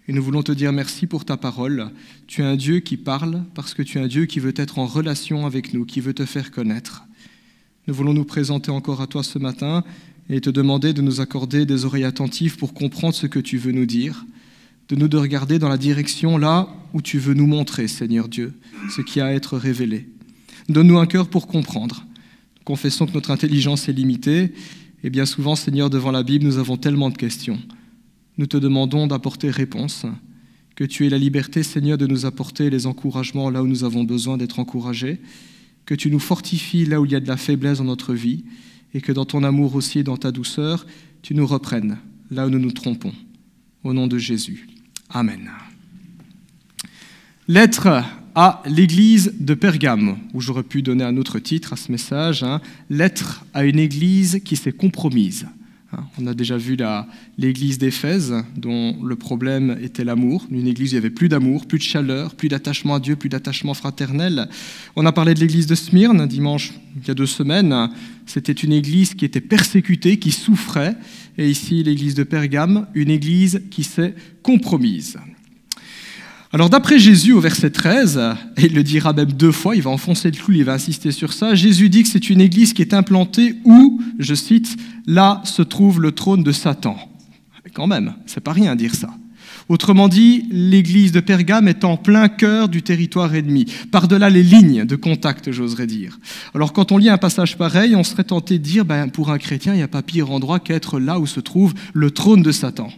et nous voulons te dire merci pour ta parole. Tu es un Dieu qui parle parce que tu es un Dieu qui veut être en relation avec nous, qui veut te faire connaître. Nous voulons nous présenter encore à toi ce matin et te demander de nous accorder des oreilles attentives pour comprendre ce que tu veux nous dire, de regarder dans la direction là où tu veux nous montrer, Seigneur Dieu, ce qui a à être révélé. Donne-nous un cœur pour comprendre. Nous confessons que notre intelligence est limitée. Et bien souvent, Seigneur, devant la Bible, nous avons tellement de questions. Nous te demandons d'apporter réponse, que tu aies la liberté, Seigneur, de nous apporter les encouragements là où nous avons besoin d'être encouragés, que tu nous fortifies là où il y a de la faiblesse dans notre vie, et que dans ton amour aussi et dans ta douceur, tu nous reprennes là où nous nous trompons. Au nom de Jésus. Amen. Lettre à l'église de Pergame, où j'aurais pu donner un autre titre à ce message, lettre à une église qui s'est compromise. On a déjà vu l'église d'Éphèse, dont le problème était l'amour, une église où il n'y avait plus d'amour, plus de chaleur, plus d'attachement à Dieu, plus d'attachement fraternel. On a parlé de l'église de Smyrne, dimanche, il y a 2 semaines. C'était une église qui était persécutée, qui souffrait. Et ici, l'église de Pergame, une église qui s'est compromise. Alors d'après Jésus au verset 13, et il le dira même 2 fois, il va enfoncer le clou, il va insister sur ça, Jésus dit que c'est une église qui est implantée où, je cite, « là se trouve le trône de Satan ». Quand même, c'est pas rien à dire ça. Autrement dit, l'église de Pergame est en plein cœur du territoire ennemi, par-delà les lignes de contact, j'oserais dire. Alors quand on lit un passage pareil, on serait tenté de dire, pour un chrétien, il n'y a pas pire endroit qu'être là où se trouve le trône de Satan.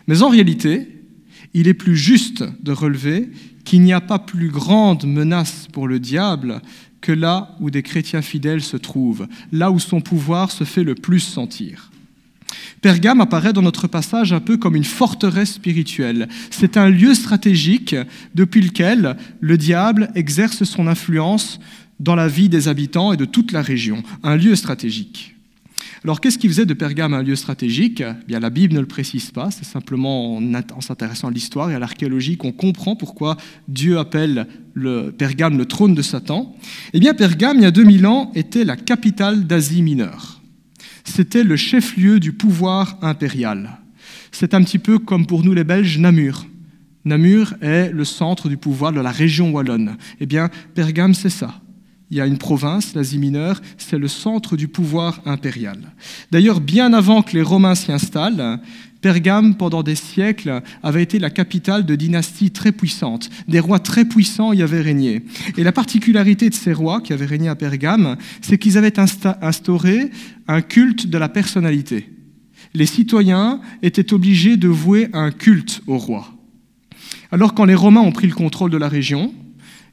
Mais en réalité, il est plus juste de relever qu'il n'y a pas plus grande menace pour le diable que là où des chrétiens fidèles se trouvent, là où son pouvoir se fait le plus sentir. Pergame apparaît dans notre passage un peu comme une forteresse spirituelle. C'est un lieu stratégique depuis lequel le diable exerce son influence dans la vie des habitants et de toute la région. Un lieu stratégique. Alors, qu'est-ce qui faisait de Pergame un lieu stratégique ? Bien, la Bible ne le précise pas, c'est simplement en s'intéressant à l'histoire et à l'archéologie qu'on comprend pourquoi Dieu appelle Pergame le trône de Satan. Eh bien, Pergame, il y a 2000 ans, était la capitale d'Asie mineure. C'était le chef-lieu du pouvoir impérial. C'est un petit peu comme pour nous les Belges, Namur. Namur est le centre du pouvoir de la région wallonne. Eh bien, Pergame, c'est ça. Il y a une province, l'Asie mineure, c'est le centre du pouvoir impérial. D'ailleurs, bien avant que les Romains s'y installent, Pergame, pendant des siècles, avait été la capitale de dynasties très puissantes. Des rois très puissants y avaient régné. Et la particularité de ces rois qui avaient régné à Pergame, c'est qu'ils avaient instauré un culte de la personnalité. Les citoyens étaient obligés de vouer un culte au roi. Alors, quand les Romains ont pris le contrôle de la région,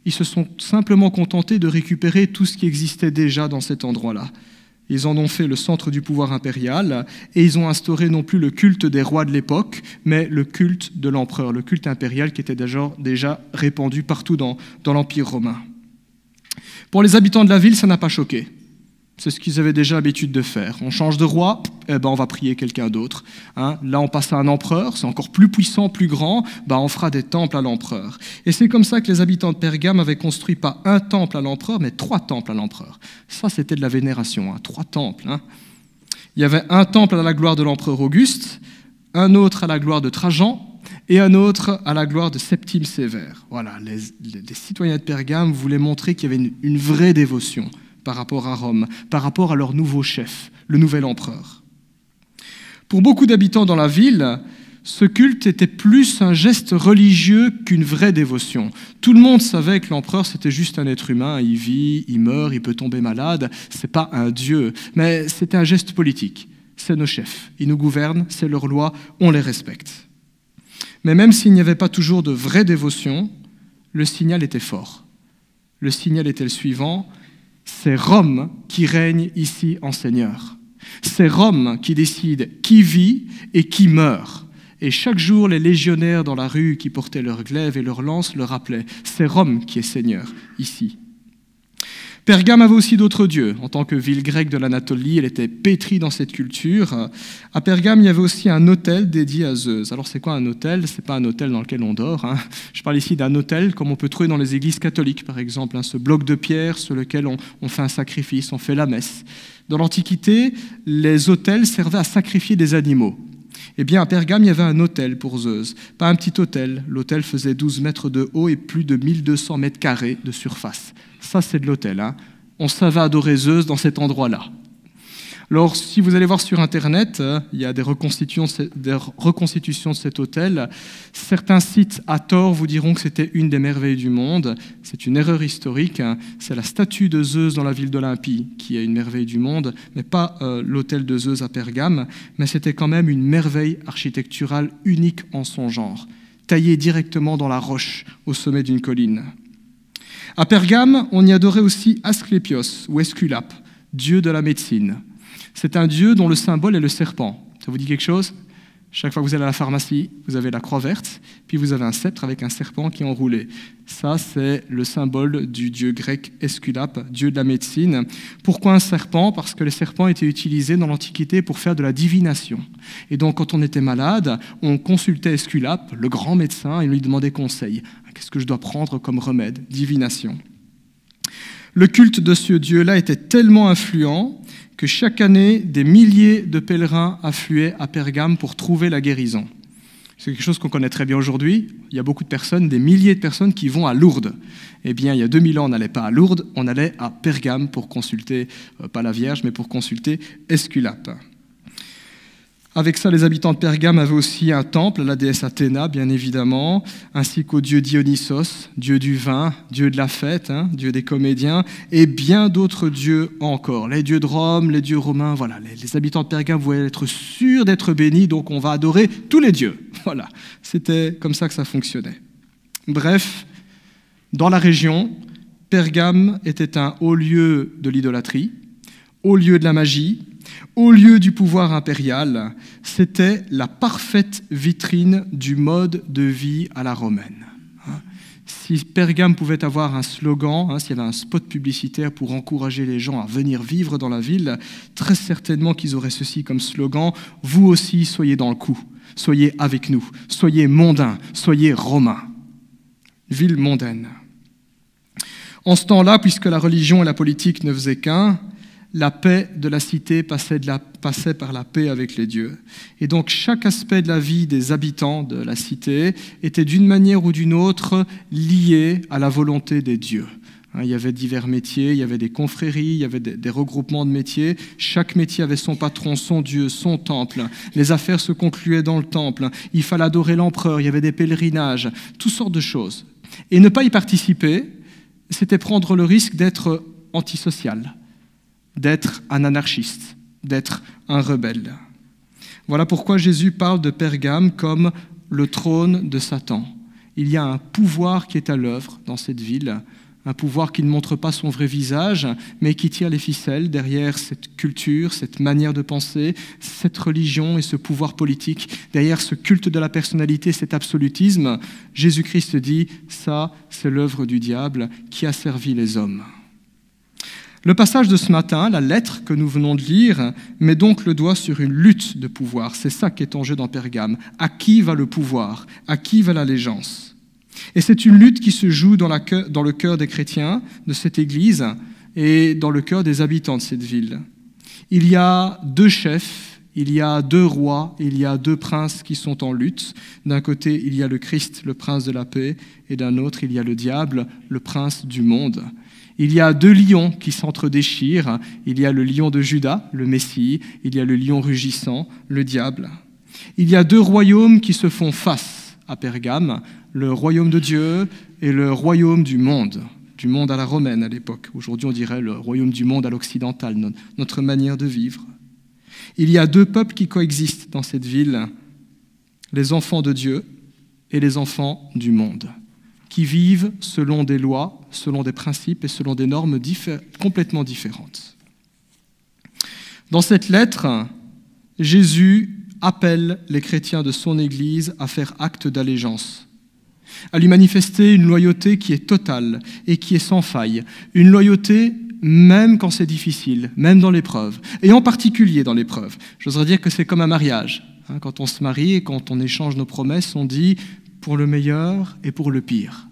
ils se sont simplement contentés de récupérer tout ce qui existait déjà dans cet endroit-là. Ils en ont fait le centre du pouvoir impérial et ils ont instauré non plus le culte des rois de l'époque, mais le culte de l'empereur, le culte impérial qui était déjà répandu partout dans l'Empire romain. Pour les habitants de la ville, ça n'a pas choqué. C'est ce qu'ils avaient déjà l'habitude de faire. On change de roi, on va prier quelqu'un d'autre. Là, on passe à un empereur, c'est encore plus puissant, plus grand, on fera des temples à l'empereur. Et c'est comme ça que les habitants de Pergame avaient construit pas un temple à l'empereur, mais 3 temples à l'empereur. Ça, c'était de la vénération, 3 temples. Il y avait un temple à la gloire de l'empereur Auguste, un autre à la gloire de Trajan, et un autre à la gloire de Septime Sévère. Voilà, les citoyens de Pergame voulaient montrer qu'il y avait une vraie dévotion par rapport à Rome, par rapport à leur nouveau chef, le nouvel empereur. Pour beaucoup d'habitants dans la ville, ce culte était plus un geste religieux qu'une vraie dévotion. Tout le monde savait que l'empereur, c'était juste un être humain, il vit, il meurt, il peut tomber malade, c'est pas un dieu, mais c'était un geste politique. C'est nos chefs, ils nous gouvernent, c'est leur loi, on les respecte. Mais même s'il n'y avait pas toujours de vraie dévotion, le signal était fort. Le signal était le suivant: c'est Rome qui règne ici en Seigneur. C'est Rome qui décide qui vit et qui meurt. Et chaque jour, les légionnaires dans la rue qui portaient leurs glaives et leurs lances le rappelaient. C'est Rome qui est Seigneur ici. Pergame avait aussi d'autres dieux. En tant que ville grecque de l'Anatolie, elle était pétrie dans cette culture. À Pergame, il y avait aussi un autel dédié à Zeus. Alors c'est quoi un autel ? Ce n'est pas un autel dans lequel on dort. Je parle ici d'un autel comme on peut trouver dans les églises catholiques, par exemple. Ce bloc de pierre sur lequel on fait un sacrifice, on fait la messe. Dans l'Antiquité, les autels servaient à sacrifier des animaux. Eh bien, à Pergame, il y avait un autel pour Zeus. Pas un petit autel. L'autel faisait 12 mètres de haut et plus de 1200 mètres carrés de surface. Ça, c'est de l'autel. On savait adorer Zeus dans cet endroit-là. Alors, si vous allez voir sur Internet, il y a des reconstitutions de cet autel. Certains sites, à tort, vous diront que c'était une des merveilles du monde. C'est une erreur historique. C'est la statue de Zeus dans la ville d'Olympie qui est une merveille du monde, mais pas l'autel de Zeus à Pergame. Mais c'était quand même une merveille architecturale unique en son genre, taillée directement dans la roche au sommet d'une colline. À Pergame, on y adorait aussi Asclépios ou Esculape, dieu de la médecine. C'est un dieu dont le symbole est le serpent. Ça vous dit quelque chose ? Chaque fois que vous allez à la pharmacie, vous avez la croix verte, puis vous avez un sceptre avec un serpent qui est enroulé. Ça, c'est le symbole du dieu grec Esculape, dieu de la médecine. Pourquoi un serpent ? Parce que les serpents étaient utilisés dans l'Antiquité pour faire de la divination. Et donc, quand on était malade, on consultait Esculape, le grand médecin, et lui demandait conseil. Qu'est-ce que je dois prendre comme remède ? Divination. Le culte de ce dieu-là était tellement influent que chaque année, des milliers de pèlerins affluaient à Pergame pour trouver la guérison. C'est quelque chose qu'on connaît très bien aujourd'hui. Il y a beaucoup de personnes, des milliers de personnes qui vont à Lourdes. Eh bien, il y a 2000 ans, on n'allait pas à Lourdes, on allait à Pergame pour consulter, pas la Vierge, mais pour consulter Esculape. Avec ça, les habitants de Pergame avaient aussi un temple à la déesse Athéna, bien évidemment, ainsi qu'au dieu Dionysos, dieu du vin, dieu de la fête, dieu des comédiens, et bien d'autres dieux encore. Les dieux de Rome, les dieux romains, voilà. Les habitants de Pergame voulaient être sûrs d'être bénis, donc on va adorer tous les dieux. Voilà, c'était comme ça que ça fonctionnait. Bref, dans la région, Pergame était un haut lieu de l'idolâtrie, haut lieu de la magie, au lieu du pouvoir impérial. C'était la parfaite vitrine du mode de vie à la romaine. Si Pergame pouvait avoir un slogan, s'il y avait un spot publicitaire pour encourager les gens à venir vivre dans la ville, très certainement qu'ils auraient ceci comme slogan: vous aussi soyez dans le coup, soyez avec nous, soyez mondains, soyez romains. Ville mondaine. En ce temps-là, puisque la religion et la politique ne faisaient qu'un, la paix de la cité passait par la paix avec les dieux. Et donc chaque aspect de la vie des habitants de la cité était d'une manière ou d'une autre lié à la volonté des dieux. Il y avait divers métiers, il y avait des confréries, il y avait des regroupements de métiers. Chaque métier avait son patron, son dieu, son temple. Les affaires se concluaient dans le temple. Il fallait adorer l'empereur, il y avait des pèlerinages, toutes sortes de choses. Et ne pas y participer, c'était prendre le risque d'être antisocial, d'être un anarchiste, d'être un rebelle. Voilà pourquoi Jésus parle de Pergame comme le trône de Satan. Il y a un pouvoir qui est à l'œuvre dans cette ville, un pouvoir qui ne montre pas son vrai visage, mais qui tire les ficelles derrière cette culture, cette manière de penser, cette religion et ce pouvoir politique, derrière ce culte de la personnalité, cet absolutisme. Jésus-Christ dit, ça, c'est l'œuvre du diable qui a servi les hommes. Le passage de ce matin, la lettre que nous venons de lire, met donc le doigt sur une lutte de pouvoir. C'est ça qui est en jeu dans Pergame. À qui va le pouvoir ? À qui va l'allégeance ? Et c'est une lutte qui se joue dans le cœur des chrétiens de cette église et dans le cœur des habitants de cette ville. Il y a deux chefs, il y a deux rois, il y a deux princes qui sont en lutte. D'un côté, il y a le Christ, le prince de la paix, et d'un autre, il y a le diable, le prince du monde. Il y a deux lions qui s'entre-déchirent. Il y a le lion de Juda, le Messie. Il y a le lion rugissant, le diable. Il y a deux royaumes qui se font face à Pergame, le royaume de Dieu et le royaume du monde à la romaine à l'époque. Aujourd'hui, on dirait le royaume du monde à l'occidental, notre manière de vivre. Il y a deux peuples qui coexistent dans cette ville, les enfants de Dieu et les enfants du monde, qui vivent selon des lois, selon des principes et selon des normes complètement différentes. Dans cette lettre, Jésus appelle les chrétiens de son Église à faire acte d'allégeance, à lui manifester une loyauté qui est totale et qui est sans faille, une loyauté même quand c'est difficile, même dans l'épreuve, et en particulier dans l'épreuve. J'oserais dire que c'est comme un mariage. Quand on se marie et quand on échange nos promesses, on dit pour le meilleur et pour le pire.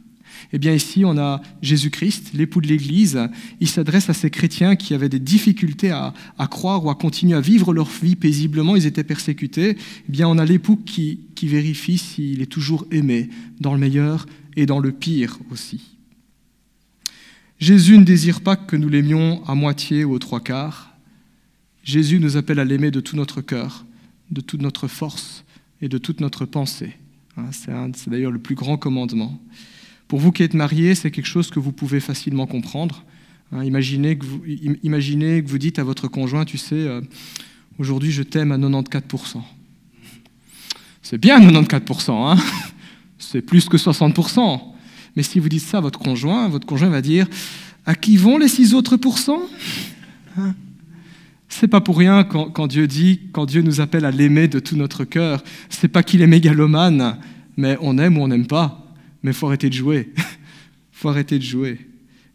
Eh bien ici, on a Jésus-Christ, l'époux de l'Église. Il s'adresse à ces chrétiens qui avaient des difficultés à croire ou à continuer à vivre leur vie paisiblement. Ils étaient persécutés. Eh bien, on a l'époux qui vérifie s'il est toujours aimé, dans le meilleur et dans le pire aussi. Jésus ne désire pas que nous l'aimions à moitié ou aux trois quarts. Jésus nous appelle à l'aimer de tout notre cœur, de toute notre force et de toute notre pensée. C'est d'ailleurs le plus grand commandement. Pour vous qui êtes mariés, c'est quelque chose que vous pouvez facilement comprendre. Imaginez que vous dites à votre conjoint, tu sais, aujourd'hui je t'aime à 94%. C'est bien 94%, c'est plus que 60%. Mais si vous dites ça à votre conjoint va dire, à qui vont les 6 autres pourcents ? C'est pas pour rien quand Dieu nous appelle à l'aimer de tout notre cœur. C'est pas qu'il est mégalomane, mais on aime ou on n'aime pas. Mais il faut arrêter de jouer. Faut arrêter de jouer.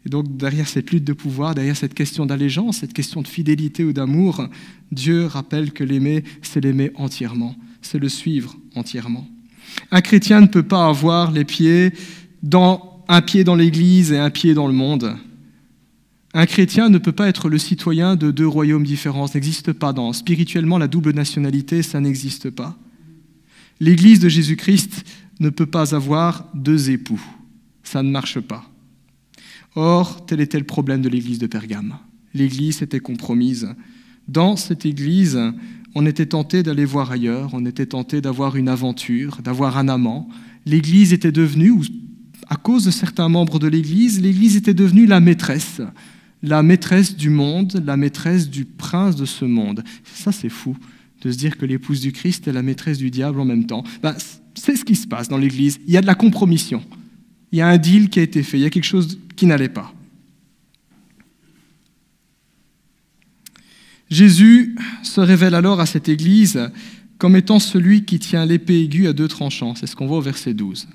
Et donc, derrière cette lutte de pouvoir, derrière cette question d'allégeance, cette question de fidélité ou d'amour, Dieu rappelle que l'aimer, c'est l'aimer entièrement, c'est le suivre entièrement. Un chrétien ne peut pas avoir un pied dans l'Église et un pied dans le monde. Un chrétien ne peut pas être le citoyen de deux royaumes différents. Ça n'existe pas. Spirituellement, la double nationalité, ça n'existe pas. L'Église de Jésus-Christ ne peut pas avoir deux époux. Ça ne marche pas. Or, tel était le problème de l'Église de Pergame. L'Église était compromise. Dans cette Église, on était tenté d'aller voir ailleurs, on était tenté d'avoir une aventure, d'avoir un amant. L'Église était devenue, à cause de certains membres de l'Église était devenue la maîtresse du monde, la maîtresse du prince de ce monde. Ça, c'est fou, de se dire que l'épouse du Christ est la maîtresse du diable en même temps. C'est ce qui se passe dans l'Église. Il y a de la compromission. Il y a un deal qui a été fait. Il y a quelque chose qui n'allait pas. Jésus se révèle alors à cette Église comme étant celui qui tient l'épée aiguë à deux tranchants. C'est ce qu'on voit au verset 12.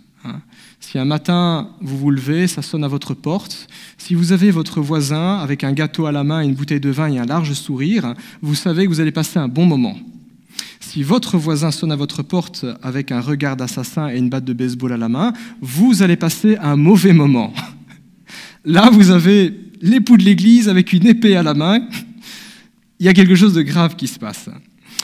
Si un matin vous vous levez, ça sonne à votre porte, si vous avez votre voisin avec un gâteau à la main, une bouteille de vin et un large sourire, vous savez que vous allez passer un bon moment. Si votre voisin sonne à votre porte avec un regard d'assassin et une batte de baseball à la main, vous allez passer un mauvais moment. Là, vous avez l'époux de l'Église avec une épée à la main. Il y a quelque chose de grave qui se passe.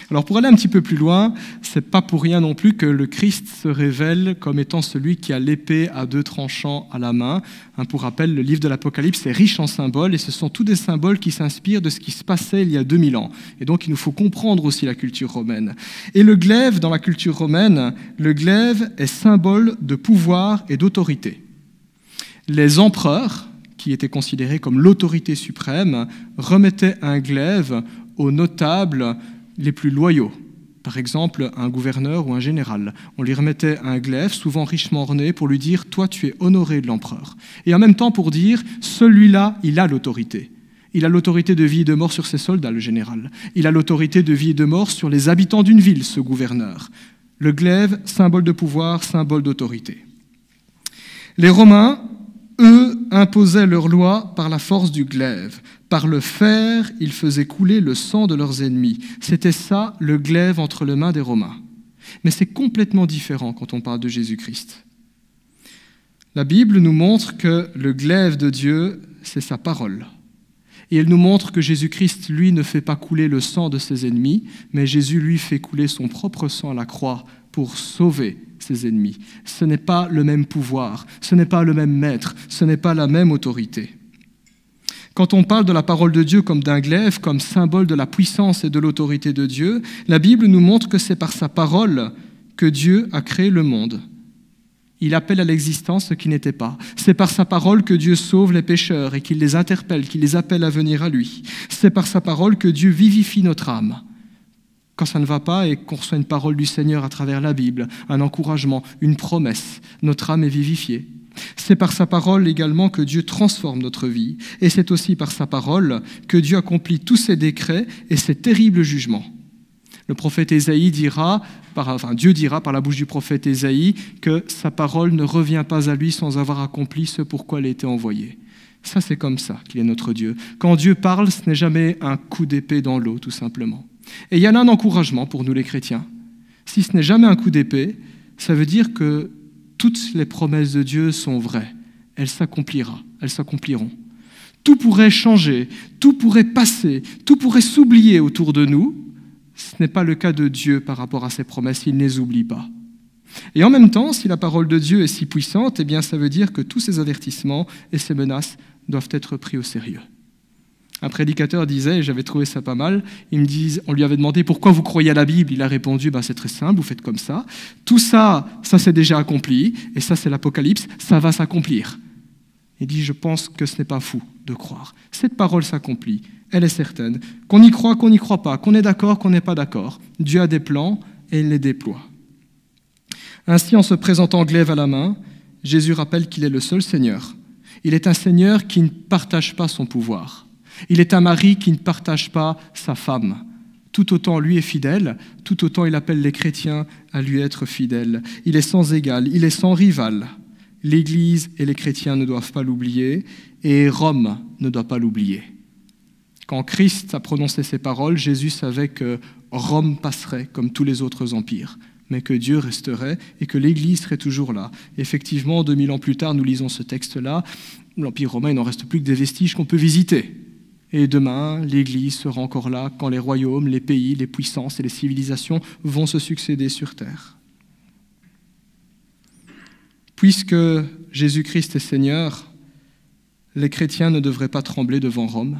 Alors pour aller un petit peu plus loin, c'est pas pour rien non plus que le Christ se révèle comme étant celui qui a l'épée à deux tranchants à la main. Pour rappel, le livre de l'Apocalypse est riche en symboles et ce sont tous des symboles qui s'inspirent de ce qui se passait il y a 2000 ans. Et donc il nous faut comprendre aussi la culture romaine. Et le glaive, dans la culture romaine, le glaive est symbole de pouvoir et d'autorité. Les empereurs, qui étaient considérés comme l'autorité suprême, remettaient un glaive aux notables les plus loyaux. Par exemple, un gouverneur ou un général. On lui remettait un glaive, souvent richement orné, pour lui dire « Toi, tu es honoré de l'empereur ». Et en même temps pour dire « Celui-là, il a l'autorité ». Il a l'autorité de vie et de mort sur ses soldats, le général. Il a l'autorité de vie et de mort sur les habitants d'une ville, ce gouverneur. Le glaive, symbole de pouvoir, symbole d'autorité. Les Romains, eux, imposaient leur loi par la force du glaive. Par le fer, ils faisaient couler le sang de leurs ennemis. C'était ça, le glaive entre les mains des Romains. Mais c'est complètement différent quand on parle de Jésus-Christ. La Bible nous montre que le glaive de Dieu, c'est sa parole. Et elle nous montre que Jésus-Christ, lui, ne fait pas couler le sang de ses ennemis, mais Jésus, lui, fait couler son propre sang à la croix pour sauver ses ennemis. Ce n'est pas le même pouvoir, ce n'est pas le même maître, ce n'est pas la même autorité. Quand on parle de la parole de Dieu comme d'un glaive, comme symbole de la puissance et de l'autorité de Dieu, la Bible nous montre que c'est par sa parole que Dieu a créé le monde. Il appelle à l'existence ce qui n'était pas. C'est par sa parole que Dieu sauve les pécheurs et qu'il les interpelle, qu'il les appelle à venir à lui. C'est par sa parole que Dieu vivifie notre âme. Quand ça ne va pas et qu'on reçoit une parole du Seigneur à travers la Bible, un encouragement, une promesse, notre âme est vivifiée. C'est par sa parole également que Dieu transforme notre vie. Et c'est aussi par sa parole que Dieu accomplit tous ses décrets et ses terribles jugements. Le prophète Ésaïe Dieu dira par la bouche du prophète Ésaïe que sa parole ne revient pas à lui sans avoir accompli ce pourquoi elle a été envoyée. Ça, c'est comme ça qu'il est notre Dieu. Quand Dieu parle, ce n'est jamais un coup d'épée dans l'eau, tout simplement. Et il y en a un encouragement pour nous les chrétiens. Si ce n'est jamais un coup d'épée, ça veut dire que toutes les promesses de Dieu sont vraies. Elles s'accompliront. Tout pourrait changer, tout pourrait passer, tout pourrait s'oublier autour de nous. Ce n'est pas le cas de Dieu par rapport à ses promesses, il ne les oublie pas. Et en même temps, si la parole de Dieu est si puissante, eh bien ça veut dire que tous ces avertissements et ces menaces doivent être pris au sérieux. Un prédicateur disait, et j'avais trouvé ça pas mal, on lui avait demandé pourquoi vous croyez à la Bible. Il a répondu, c'est très simple, vous faites comme ça. Tout ça, ça c'est déjà accompli, et ça c'est l'Apocalypse, ça va s'accomplir. Il dit, je pense que ce n'est pas fou de croire. Cette parole s'accomplit, elle est certaine. Qu'on y croit, qu'on n'y croit pas, qu'on est d'accord, qu'on n'est pas d'accord. Dieu a des plans et il les déploie. Ainsi, en se présentant glaive à la main, Jésus rappelle qu'il est le seul Seigneur. Il est un Seigneur qui ne partage pas son pouvoir. Il est un mari qui ne partage pas sa femme. Tout autant lui est fidèle, tout autant il appelle les chrétiens à lui être fidèles. Il est sans égal, il est sans rival. L'Église et les chrétiens ne doivent pas l'oublier, et Rome ne doit pas l'oublier. Quand Christ a prononcé ces paroles, Jésus savait que Rome passerait comme tous les autres empires, mais que Dieu resterait et que l'Église serait toujours là. Effectivement, 2000 ans plus tard, nous lisons ce texte-là, l'Empire romain, il n'en reste plus que des vestiges qu'on peut visiter. Et demain, l'Église sera encore là quand les royaumes, les pays, les puissances et les civilisations vont se succéder sur terre. Puisque Jésus-Christ est Seigneur, les chrétiens ne devraient pas trembler devant Rome.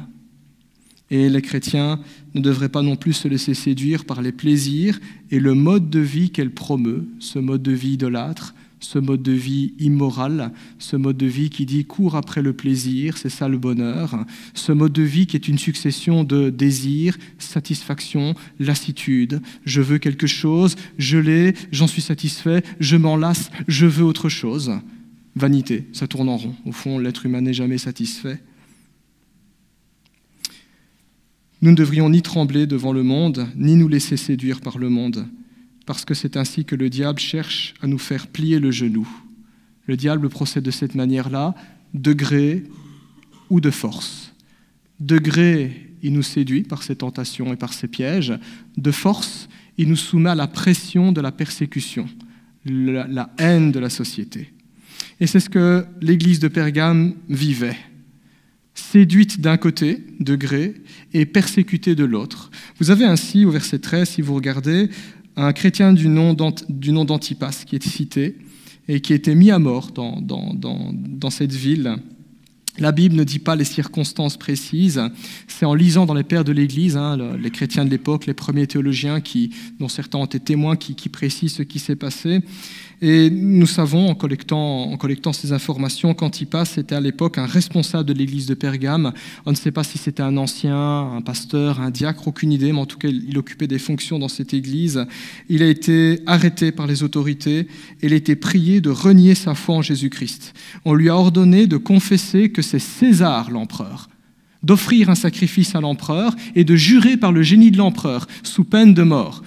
Et les chrétiens ne devraient pas non plus se laisser séduire par les plaisirs et le mode de vie qu'elle promeut, ce mode de vie idolâtre, ce mode de vie immoral, ce mode de vie qui dit « cours après le plaisir, c'est ça le bonheur », ce mode de vie qui est une succession de désirs, satisfaction, lassitude. Je veux quelque chose, je l'ai, j'en suis satisfait, je m'en lasse, je veux autre chose. Vanité, ça tourne en rond. Au fond, l'être humain n'est jamais satisfait. Nous ne devrions ni trembler devant le monde, ni nous laisser séduire par le monde, parce que c'est ainsi que le diable cherche à nous faire plier le genou. Le diable procède de cette manière-là, de gré ou de force. De gré, il nous séduit par ses tentations et par ses pièges. De force, il nous soumet à la pression de la persécution, la haine de la société. Et c'est ce que l'Église de Pergame vivait. Séduite d'un côté, de gré, et persécutée de l'autre. Vous avez ainsi, au verset 13, si vous regardez, un chrétien du nom d'Antipas qui est cité et qui a été mis à mort dans cette ville. La Bible ne dit pas les circonstances précises. C'est en lisant dans les pères de l'Église, les chrétiens de l'époque, les premiers théologiens dont certains ont été témoins qui précisent ce qui s'est passé. Et nous savons, en collectant ces informations, qu'Antipas était à l'époque un responsable de l'église de Pergame. On ne sait pas si c'était un ancien, un pasteur, un diacre, aucune idée, mais en tout cas, il occupait des fonctions dans cette église. Il a été arrêté par les autorités et il a été prié de renier sa foi en Jésus-Christ. On lui a ordonné de confesser que c'est César l'empereur, d'offrir un sacrifice à l'empereur et de jurer par le génie de l'empereur, sous peine de mort.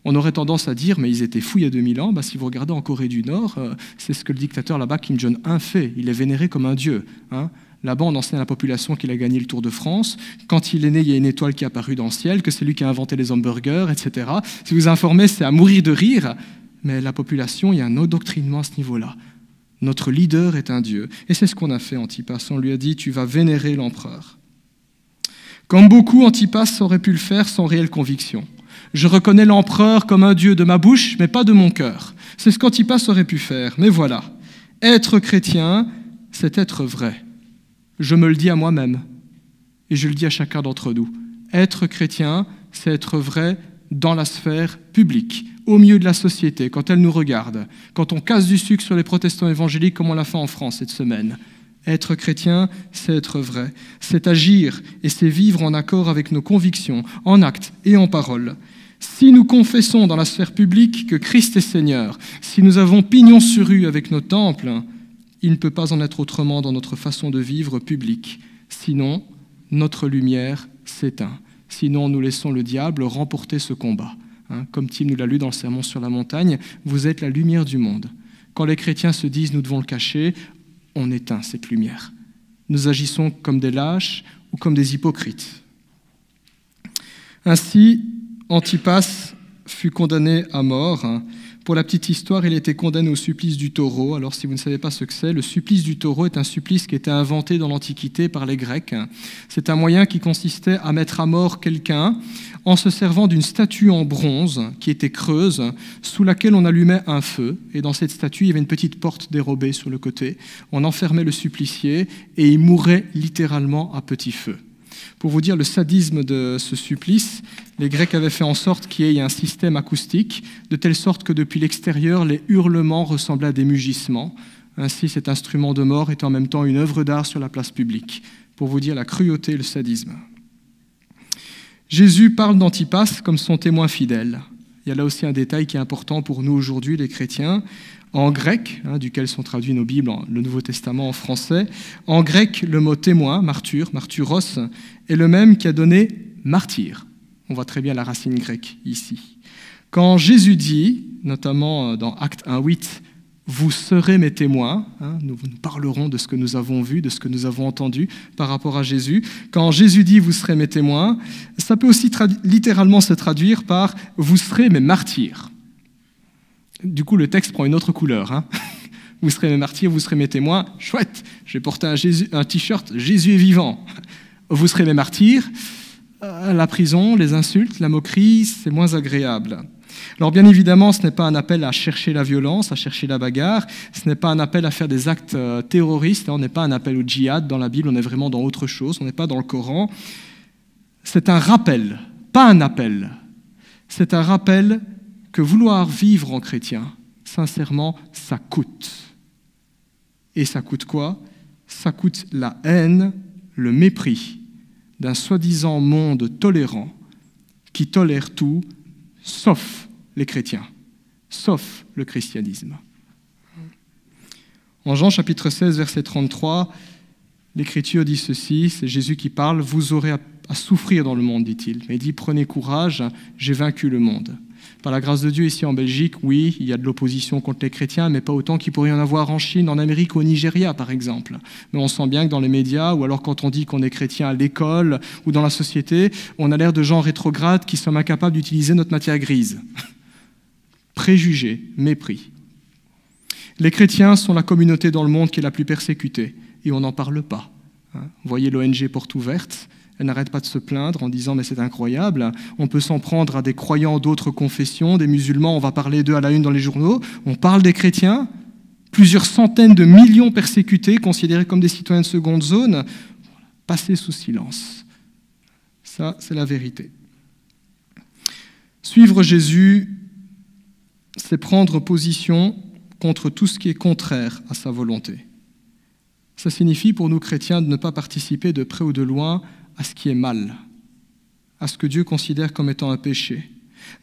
On aurait tendance à dire, mais ils étaient fous il y a 2000 ans. Si vous regardez en Corée du Nord, c'est ce que le dictateur là-bas, Kim Jong-un, fait. Il est vénéré comme un dieu. Là-bas, on enseigne à la population qu'il a gagné le Tour de France. Quand il est né, il y a une étoile qui est apparue dans le ciel, que c'est lui qui a inventé les hamburgers, etc. Si vous informez, c'est à mourir de rire. Mais la population, il y a un endoctrinement à ce niveau-là. Notre leader est un dieu. Et c'est ce qu'on a fait, Antipas. On lui a dit, tu vas vénérer l'empereur. Comme beaucoup, Antipas aurait pu le faire sans réelle conviction. Je reconnais l'empereur comme un dieu de ma bouche, mais pas de mon cœur. C'est ce qu'Antipas aurait pu faire. Mais voilà, être chrétien, c'est être vrai. Je me le dis à moi-même, et je le dis à chacun d'entre nous. Être chrétien, c'est être vrai dans la sphère publique, au milieu de la société, quand elle nous regarde, quand on casse du sucre sur les protestants évangéliques comme on l'a fait en France cette semaine. Être chrétien, c'est être vrai. C'est agir et c'est vivre en accord avec nos convictions, en actes et en paroles. Si nous confessons dans la sphère publique que Christ est Seigneur, si nous avons pignon sur rue avec nos temples, il ne peut pas en être autrement dans notre façon de vivre publique. Sinon, notre lumière s'éteint. Sinon, nous laissons le diable remporter ce combat. Comme Tim nous l'a lu dans le Sermon sur la montagne, vous êtes la lumière du monde. Quand les chrétiens se disent « nous devons le cacher », on éteint cette lumière. Nous agissons comme des lâches ou comme des hypocrites. Ainsi, Antipas fut condamné à mort. Pour la petite histoire, il était condamné au supplice du taureau. Alors, si vous ne savez pas ce que c'est, le supplice du taureau est un supplice qui était inventé dans l'Antiquité par les Grecs. C'est un moyen qui consistait à mettre à mort quelqu'un en se servant d'une statue en bronze qui était creuse, sous laquelle on allumait un feu. Et dans cette statue, il y avait une petite porte dérobée sur le côté. On enfermait le supplicié et il mourait littéralement à petit feu. Pour vous dire le sadisme de ce supplice, les Grecs avaient fait en sorte qu'il y ait un système acoustique, de telle sorte que depuis l'extérieur, les hurlements ressemblaient à des mugissements. Ainsi, cet instrument de mort est en même temps une œuvre d'art sur la place publique, pour vous dire la cruauté et le sadisme. Jésus parle d'Antipas comme son témoin fidèle. Il y a là aussi un détail qui est important pour nous aujourd'hui, les chrétiens. En grec, duquel sont traduits nos Bibles, le Nouveau Testament en français, en grec, le mot témoin, martyr, martyros, est le même qui a donné martyr. On voit très bien la racine grecque ici. Quand Jésus dit, notamment dans Actes 1:8, « Vous serez mes témoins », nous parlerons de ce que nous avons vu, de ce que nous avons entendu par rapport à Jésus. Quand Jésus dit « Vous serez mes témoins », ça peut aussi littéralement se traduire par « Vous serez mes martyrs ». Du coup, le texte prend une autre couleur. Vous serez mes martyrs, vous serez mes témoins. Chouette, je vais porter un t-shirt « Jésus est vivant ». Vous serez mes martyrs. La prison, les insultes, la moquerie, c'est moins agréable. Alors bien évidemment, ce n'est pas un appel à chercher la violence, à chercher la bagarre, ce n'est pas un appel à faire des actes terroristes, on n'est pas un appel au djihad dans la Bible, on est vraiment dans autre chose, on n'est pas dans le Coran. C'est un rappel, pas un appel. C'est un rappel que vouloir vivre en chrétien, sincèrement, ça coûte. Et ça coûte quoi? Ça coûte la haine, le mépris d'un soi-disant monde tolérant qui tolère tout, sauf les chrétiens, sauf le christianisme. En Jean chapitre 16, verset 33, l'Écriture dit ceci, c'est Jésus qui parle, « Vous aurez à souffrir dans le monde, dit-il. Mais il dit, prenez courage, j'ai vaincu le monde. » Par la grâce de Dieu, ici en Belgique, oui, il y a de l'opposition contre les chrétiens, mais pas autant qu'il pourrait y en avoir en Chine, en Amérique, au Nigeria, par exemple. Mais on sent bien que dans les médias, ou alors quand on dit qu'on est chrétien à l'école ou dans la société, on a l'air de gens rétrogrades qui sommes incapables d'utiliser notre matière grise. Préjugés, mépris. Les chrétiens sont la communauté dans le monde qui est la plus persécutée, et on n'en parle pas. Vous voyez l'ONG Porte Ouverte, elle n'arrête pas de se plaindre en disant « mais c'est incroyable, on peut s'en prendre à des croyants d'autres confessions, des musulmans, on va parler d'eux à la une dans les journaux, on parle des chrétiens, plusieurs centaines de millions persécutés, considérés comme des citoyens de seconde zone, passés sous silence. » Ça, c'est la vérité. Suivre Jésus, c'est prendre position contre tout ce qui est contraire à sa volonté. Ça signifie pour nous chrétiens de ne pas participer de près ou de loin à ce qui est mal, à ce que Dieu considère comme étant un péché.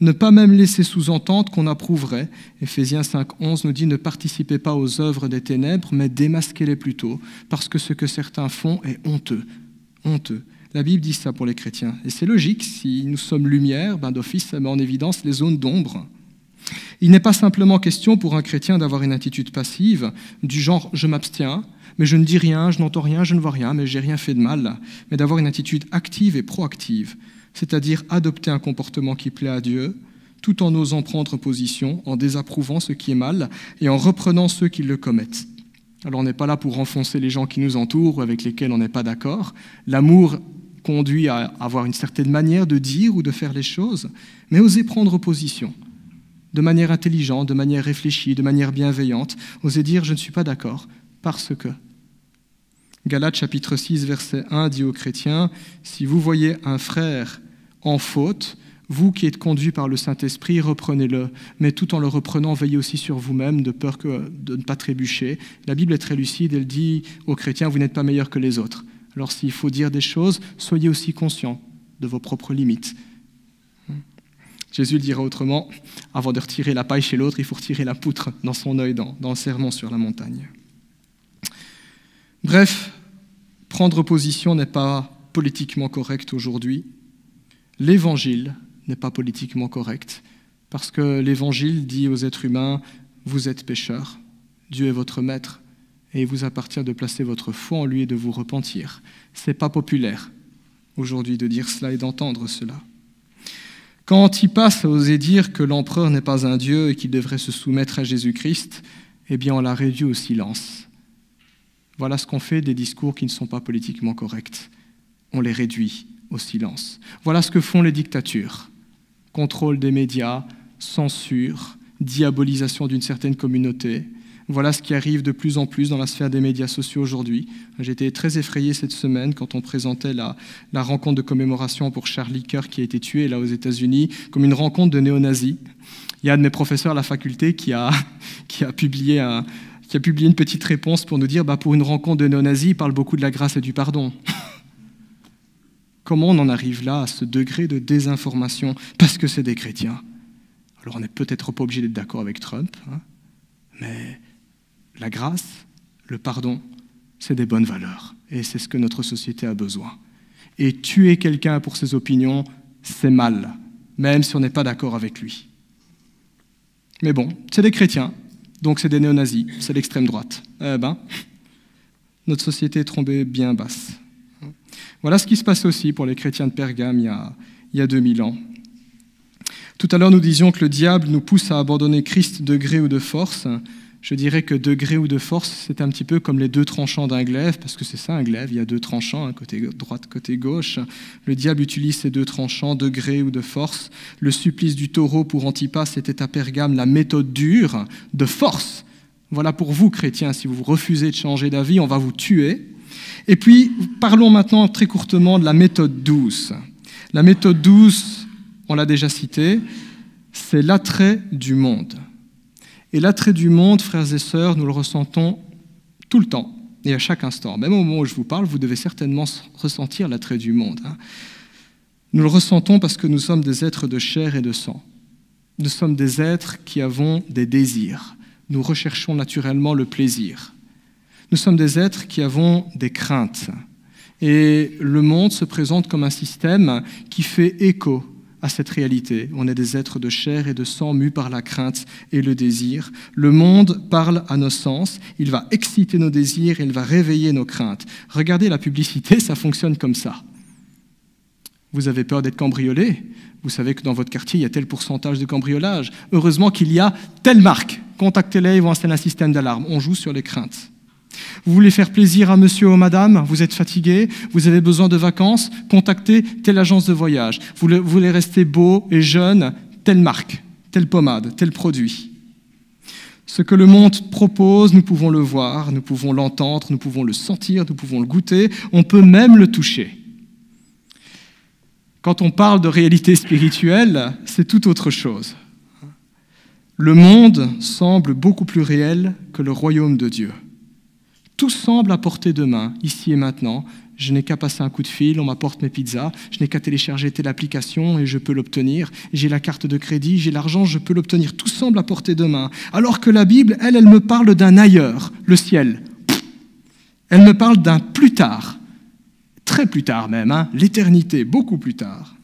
Ne pas même laisser sous-entendre qu'on approuverait. Éphésiens 5:11 nous dit « Ne participez pas aux œuvres des ténèbres, mais démasquez-les plutôt, parce que ce que certains font est honteux. » Honteux. La Bible dit ça pour les chrétiens. Et c'est logique, si nous sommes lumière, d'office, ça met en évidence les zones d'ombre. Il n'est pas simplement question pour un chrétien d'avoir une attitude passive, du genre « je m'abstiens », mais je ne dis rien, je n'entends rien, je ne vois rien, mais j'ai rien fait de mal, mais d'avoir une attitude active et proactive, c'est-à-dire adopter un comportement qui plaît à Dieu, tout en osant prendre position, en désapprouvant ce qui est mal et en reprenant ceux qui le commettent. Alors on n'est pas là pour enfoncer les gens qui nous entourent ou avec lesquels on n'est pas d'accord. L'amour conduit à avoir une certaine manière de dire ou de faire les choses, mais oser prendre position, de manière intelligente, de manière réfléchie, de manière bienveillante, oser dire « je ne suis pas d'accord ». Parce que Galates chapitre 6, verset 1 dit aux chrétiens, « Si vous voyez un frère en faute, vous qui êtes conduits par le Saint-Esprit, reprenez-le, mais tout en le reprenant, veillez aussi sur vous-même, de peur de ne pas trébucher. » La Bible est très lucide, elle dit aux chrétiens, « Vous n'êtes pas meilleurs que les autres. » Alors s'il faut dire des choses, soyez aussi conscients de vos propres limites. Jésus le dira autrement, avant de retirer la paille chez l'autre, il faut retirer la poutre dans son œil, dans le sermon sur la montagne. Bref, prendre position n'est pas politiquement correct aujourd'hui. L'évangile n'est pas politiquement correct parce que l'évangile dit aux êtres humains « Vous êtes pécheurs, Dieu est votre maître et il vous appartient de placer votre foi en lui et de vous repentir. » Ce n'est pas populaire aujourd'hui de dire cela et d'entendre cela. Quand Antipas a osé dire que l'empereur n'est pas un dieu et qu'il devrait se soumettre à Jésus-Christ, eh bien on l'a réduit au silence. Voilà ce qu'on fait des discours qui ne sont pas politiquement corrects. On les réduit au silence. Voilà ce que font les dictatures. Contrôle des médias, censure, diabolisation d'une certaine communauté. Voilà ce qui arrive de plus en plus dans la sphère des médias sociaux aujourd'hui. J'ai été très effrayé cette semaine quand on présentait la rencontre de commémoration pour Charlie Kirk qui a été tué là aux États-Unis comme une rencontre de néo-nazis. Il y a un de mes professeurs à la faculté qui a publié une petite réponse pour nous dire pour une rencontre de néo-nazis, il parle beaucoup de la grâce et du pardon. Comment on en arrive là, à ce degré de désinformation, parce que c'est des chrétiens? Alors on n'est peut-être pas obligé d'être d'accord avec Trump, hein, mais la grâce, le pardon, c'est des bonnes valeurs. Et c'est ce que notre société a besoin. Et tuer quelqu'un pour ses opinions, c'est mal, même si on n'est pas d'accord avec lui. Mais bon, c'est des chrétiens, donc c'est des néo-nazis, c'est l'extrême droite. Eh ben, notre société est tombée bien basse. Voilà ce qui se passe aussi pour les chrétiens de Pergame il y a 2000 ans. Tout à l'heure, nous disions que le diable nous pousse à abandonner Christ de gré ou de force. Je dirais que de gré ou de force, c'est un petit peu comme les deux tranchants d'un glaive, parce que c'est ça un glaive, il y a deux tranchants, hein, côté droite, côté gauche. Le diable utilise ces deux tranchants, de gré ou de force. Le supplice du taureau pour Antipas était à Pergame la méthode dure, de force. Voilà pour vous, chrétiens, si vous refusez de changer d'avis, on va vous tuer. Et puis, parlons maintenant très courtement de la méthode douce. La méthode douce, on l'a déjà citée, c'est l'attrait du monde. Et l'attrait du monde, frères et sœurs, nous le ressentons tout le temps et à chaque instant. Même au moment où je vous parle, vous devez certainement ressentir l'attrait du monde. Hein. Nous le ressentons parce que nous sommes des êtres de chair et de sang. Nous sommes des êtres qui avons des désirs. Nous recherchons naturellement le plaisir. Nous sommes des êtres qui avons des craintes. Et le monde se présente comme un système qui fait écho à cette réalité. On est des êtres de chair et de sang mus par la crainte et le désir. Le monde parle à nos sens, il va exciter nos désirs, il va réveiller nos craintes. Regardez la publicité, ça fonctionne comme ça. Vous avez peur d'être cambriolé? Vous savez que dans votre quartier, il y a tel pourcentage de cambriolage. Heureusement qu'il y a telle marque. Contactez-les, ils vont installer un système d'alarme. On joue sur les craintes. Vous voulez faire plaisir à monsieur ou madame, vous êtes fatigué, vous avez besoin de vacances, contactez telle agence de voyage. Vous voulez rester beau et jeune, telle marque, telle pommade, tel produit. Ce que le monde propose, nous pouvons le voir, nous pouvons l'entendre, nous pouvons le sentir, nous pouvons le goûter, on peut même le toucher. Quand on parle de réalité spirituelle, c'est tout autre chose. Le monde semble beaucoup plus réel que le royaume de Dieu. Tout semble à portée de main, ici et maintenant. Je n'ai qu'à passer un coup de fil, on m'apporte mes pizzas, je n'ai qu'à télécharger telle application et je peux l'obtenir. J'ai la carte de crédit, j'ai l'argent, je peux l'obtenir. Tout semble à portée de main. Alors que la Bible, elle me parle d'un ailleurs, le ciel. Elle me parle d'un plus tard, très plus tard même, hein, l'éternité, beaucoup plus tard.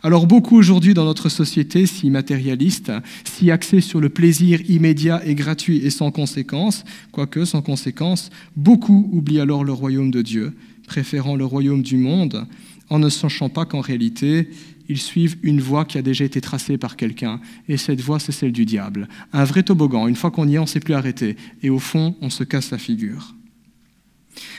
Alors beaucoup aujourd'hui dans notre société si matérialiste, si axée sur le plaisir immédiat et gratuit et sans conséquence, quoique sans conséquence, beaucoup oublient alors le royaume de Dieu, préférant le royaume du monde, en ne sachant pas qu'en réalité, ils suivent une voie qui a déjà été tracée par quelqu'un. Et cette voie, c'est celle du diable. Un vrai toboggan, une fois qu'on y est, on ne sait plus arrêter. Et au fond, on se casse la figure.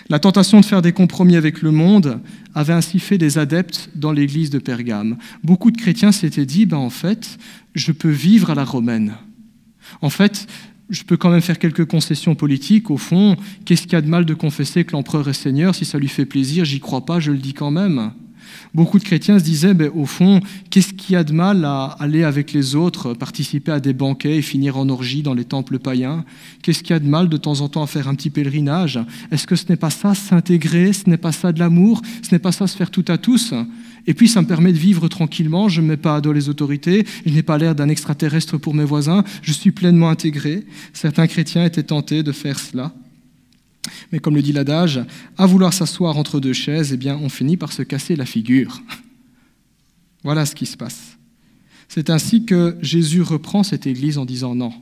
La tentation de faire des compromis avec le monde avait ainsi fait des adeptes dans l'église de Pergame. Beaucoup de chrétiens s'étaient dit, en fait, je peux vivre à la romaine. En fait, je peux quand même faire quelques concessions politiques. Au fond, qu'est-ce qu'il y a de mal de confesser que l'empereur est Seigneur? Si ça lui fait plaisir, j'y crois pas, je le dis quand même. Beaucoup de chrétiens se disaient, au fond, qu'est-ce qu'il y a de mal à aller avec les autres, participer à des banquets et finir en orgie dans les temples païens? Qu'est-ce qu'il y a de mal de temps en temps à faire un petit pèlerinage? Est-ce que ce n'est pas ça s'intégrer? Ce n'est pas ça de l'amour? Ce n'est pas ça se faire tout à tous? Et puis ça me permet de vivre tranquillement, je ne mets pas à dos les autorités, je n'ai pas l'air d'un extraterrestre pour mes voisins, je suis pleinement intégré. Certains chrétiens étaient tentés de faire cela. Mais comme le dit l'adage, à vouloir s'asseoir entre deux chaises, on finit par se casser la figure. Voilà ce qui se passe. C'est ainsi que Jésus reprend cette église en disant non.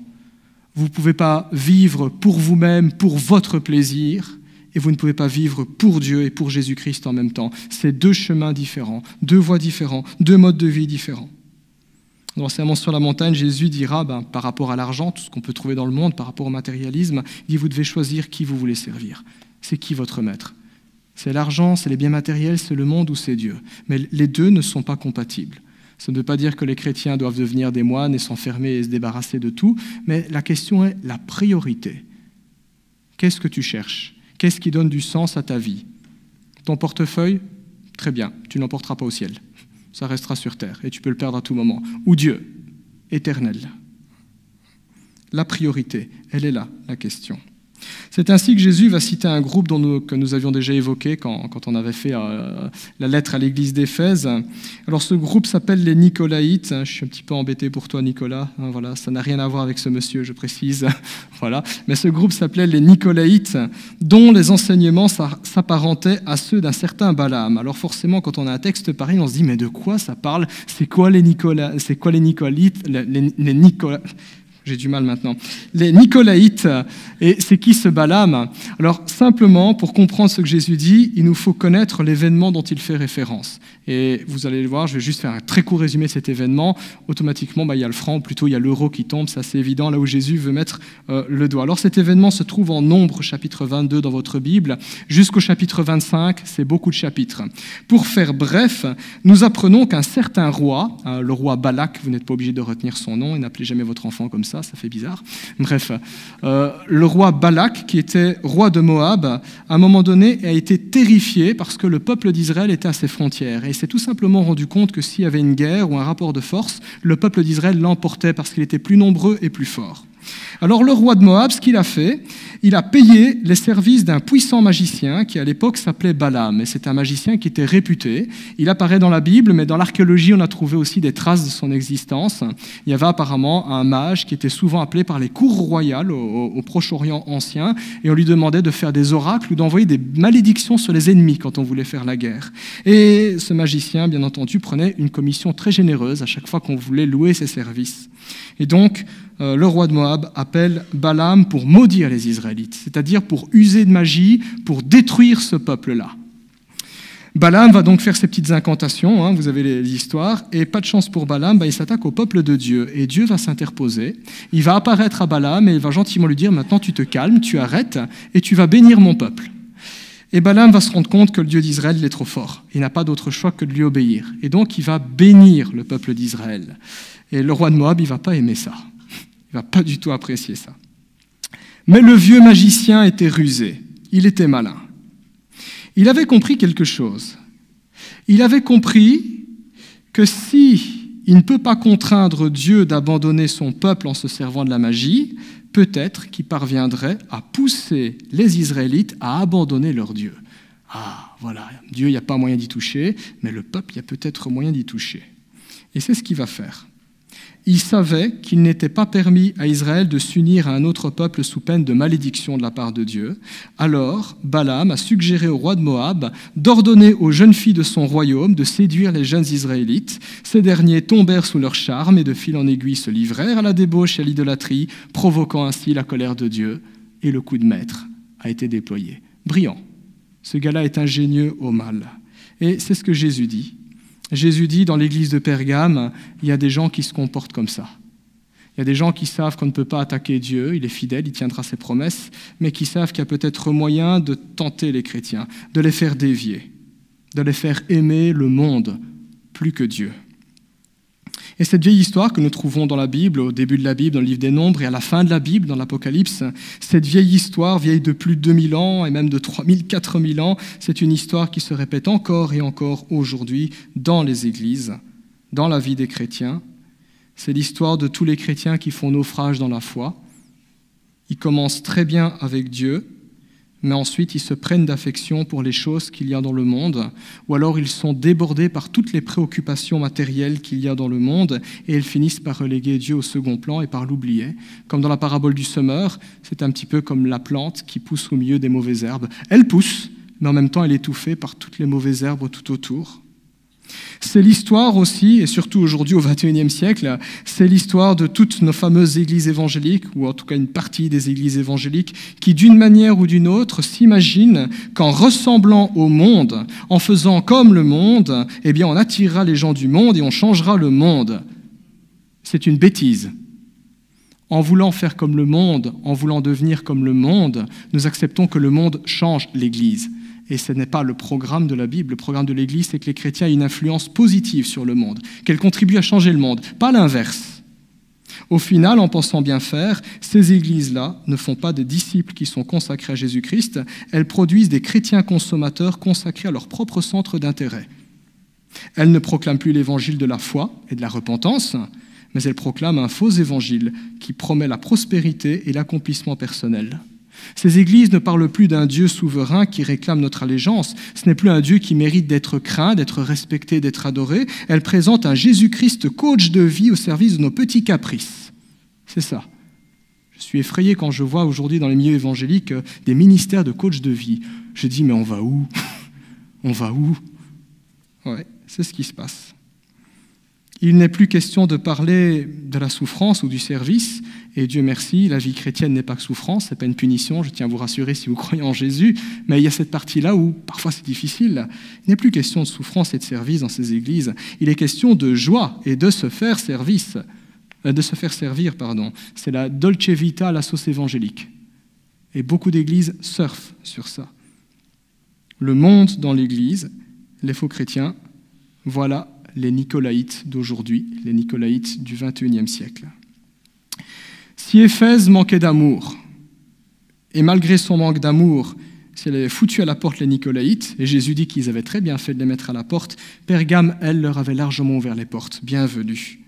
Vous ne pouvez pas vivre pour vous-même, pour votre plaisir, et vous ne pouvez pas vivre pour Dieu et pour Jésus-Christ en même temps. C'est deux chemins différents, deux voies différentes, deux modes de vie différents. Dans le Sermon sur la montagne, Jésus dira, par rapport à l'argent, tout ce qu'on peut trouver dans le monde, par rapport au matérialisme, il dit, vous devez choisir qui vous voulez servir. C'est qui votre maître? C'est l'argent, c'est les biens matériels, c'est le monde ou c'est Dieu. Mais les deux ne sont pas compatibles. Ça ne veut pas dire que les chrétiens doivent devenir des moines et s'enfermer et se débarrasser de tout, mais la question est la priorité. Qu'est-ce que tu cherches? Qu'est-ce qui donne du sens à ta vie? Ton portefeuille? Très bien, tu ne l'emporteras pas au ciel. Ça restera sur terre et tu peux le perdre à tout moment. Ou Dieu, éternel. La priorité, elle est là, la question. C'est ainsi que Jésus va citer un groupe que nous avions déjà évoqué quand on avait fait la lettre à l'église d'Éphèse. Alors ce groupe s'appelle les Nicolaïtes. Je suis un petit peu embêté pour toi, Nicolas. Voilà, ça n'a rien à voir avec ce monsieur, je précise. Voilà. Mais ce groupe s'appelait les Nicolaïtes, dont les enseignements s'apparentaient à ceux d'un certain Balaam. Alors forcément, quand on a un texte pareil, on se dit, mais de quoi ça parle? C'est quoi les Nicolaïtes? J'ai du mal maintenant. Les Nicolaïtes, et c'est qui ce Balaam? Alors, simplement, pour comprendre ce que Jésus dit, il nous faut connaître l'événement dont il fait référence. Et vous allez le voir, je vais juste faire un très court résumé de cet événement. Automatiquement, il y a le franc, ou plutôt il y a l'euro qui tombe, c'est assez évident, là où Jésus veut mettre le doigt. Alors, cet événement se trouve en Nombres, chapitre 22 dans votre Bible, jusqu'au chapitre 25, c'est beaucoup de chapitres. Pour faire bref, nous apprenons qu'un certain roi, le roi Balak, vous n'êtes pas obligé de retenir son nom, et n'appelez jamais votre enfant comme ça fait bizarre. Bref, le roi Balak, qui était roi de Moab, à un moment donné a été terrifié parce que le peuple d'Israël était à ses frontières. Et il s'est tout simplement rendu compte que s'il y avait une guerre ou un rapport de force, le peuple d'Israël l'emportait parce qu'il était plus nombreux et plus fort. Alors le roi de Moab, ce qu'il a fait, il a payé les services d'un puissant magicien qui à l'époque s'appelait Balaam. Et c'est un magicien qui était réputé. Il apparaît dans la Bible, mais dans l'archéologie, on a trouvé aussi des traces de son existence. Il y avait apparemment un mage qui était souvent appelé par les cours royales au Proche-Orient ancien, et on lui demandait de faire des oracles ou d'envoyer des malédictions sur les ennemis quand on voulait faire la guerre. Et ce magicien, bien entendu, prenait une commission très généreuse à chaque fois qu'on voulait louer ses services. Et donc, le roi de Moab appelle Balaam pour maudire les Israélites, c'est-à-dire pour user de magie, pour détruire ce peuple-là. Balaam va donc faire ses petites incantations, vous avez les histoires, et pas de chance pour Balaam, il s'attaque au peuple de Dieu, et Dieu va s'interposer, il va apparaître à Balaam, et il va gentiment lui dire, maintenant tu te calmes, tu arrêtes, et tu vas bénir mon peuple. Et Balaam va se rendre compte que le Dieu d'Israël il est trop fort, il n'a pas d'autre choix que de lui obéir, et donc il va bénir le peuple d'Israël. Et le roi de Moab, il ne va pas aimer ça. Il ne va pas du tout apprécier ça. Mais le vieux magicien était rusé. Il était malin. Il avait compris quelque chose. Il avait compris que si il ne peut pas contraindre Dieu d'abandonner son peuple en se servant de la magie, peut-être qu'il parviendrait à pousser les Israélites à abandonner leur Dieu. Ah, voilà, Dieu, il n'y a pas moyen d'y toucher, mais le peuple, il y a peut-être moyen d'y toucher. Et c'est ce qu'il va faire. Il savait qu'il n'était pas permis à Israël de s'unir à un autre peuple sous peine de malédiction de la part de Dieu. Alors, Balaam a suggéré au roi de Moab d'ordonner aux jeunes filles de son royaume de séduire les jeunes Israélites. Ces derniers tombèrent sous leur charme et de fil en aiguille se livrèrent à la débauche et à l'idolâtrie, provoquant ainsi la colère de Dieu. Et le coup de maître a été déployé. Brillant. Ce gars-là est ingénieux au mal. Et c'est ce que Jésus dit. Jésus dit dans l'église de Pergame, il y a des gens qui se comportent comme ça. Il y a des gens qui savent qu'on ne peut pas attaquer Dieu, il est fidèle, il tiendra ses promesses, mais qui savent qu'il y a peut-être moyen de tenter les chrétiens, de les faire dévier, de les faire aimer le monde plus que Dieu. Et cette vieille histoire que nous trouvons dans la Bible, au début de la Bible, dans le livre des Nombres, et à la fin de la Bible, dans l'Apocalypse, cette vieille histoire, vieille de plus de 2000 ans, et même de 3000, 4000 ans, c'est une histoire qui se répète encore et encore aujourd'hui dans les églises, dans la vie des chrétiens. C'est l'histoire de tous les chrétiens qui font naufrage dans la foi. Ils commencent très bien avec Dieu, mais ensuite ils se prennent d'affection pour les choses qu'il y a dans le monde, ou alors ils sont débordés par toutes les préoccupations matérielles qu'il y a dans le monde, et ils finissent par reléguer Dieu au second plan et par l'oublier. Comme dans la parabole du semeur, c'est un petit peu comme la plante qui pousse au milieu des mauvaises herbes. Elle pousse, mais en même temps elle est étouffée par toutes les mauvaises herbes tout autour. C'est l'histoire aussi, et surtout aujourd'hui au XXIe siècle, c'est l'histoire de toutes nos fameuses églises évangéliques, ou en tout cas une partie des églises évangéliques, qui d'une manière ou d'une autre s'imaginent qu'en ressemblant au monde, en faisant comme le monde, eh bien on attirera les gens du monde et on changera le monde. C'est une bêtise. En voulant faire comme le monde, en voulant devenir comme le monde, nous acceptons que le monde change l'Église. Et ce n'est pas le programme de la Bible. Le programme de l'Église, c'est que les chrétiens aient une influence positive sur le monde, qu'elles contribuent à changer le monde, pas l'inverse. Au final, en pensant bien faire, ces églises-là ne font pas des disciples qui sont consacrés à Jésus-Christ, elles produisent des chrétiens consommateurs consacrés à leur propre centre d'intérêt. Elles ne proclament plus l'évangile de la foi et de la repentance, mais elles proclament un faux évangile qui promet la prospérité et l'accomplissement personnel. Ces églises ne parlent plus d'un Dieu souverain qui réclame notre allégeance. Ce n'est plus un Dieu qui mérite d'être craint, d'être respecté, d'être adoré. Elles présentent un Jésus-Christ coach de vie au service de nos petits caprices. C'est ça. Je suis effrayé quand je vois aujourd'hui dans les milieux évangéliques des ministères de coach de vie. Je dis, mais on va où? On va où? Ouais, c'est ce qui se passe. Il n'est plus question de parler de la souffrance ou du service, et Dieu merci, la vie chrétienne n'est pas que souffrance, ce n'est pas une punition, je tiens à vous rassurer si vous croyez en Jésus, mais il y a cette partie-là où parfois c'est difficile. Il n'est plus question de souffrance et de service dans ces églises, il est question de joie et de se faire servir. C'est la Dolce Vita à la sauce évangélique. Et beaucoup d'églises surfent sur ça. Le monde dans l'église, les faux chrétiens, voilà les Nicolaïtes d'aujourd'hui, les Nicolaïtes du XXIe siècle. Si Éphèse manquait d'amour, et malgré son manque d'amour, si elle avait foutu à la porte les Nicolaïtes, et Jésus dit qu'ils avaient très bien fait de les mettre à la porte, Pergame, elle, leur avait largement ouvert les portes. Bienvenue.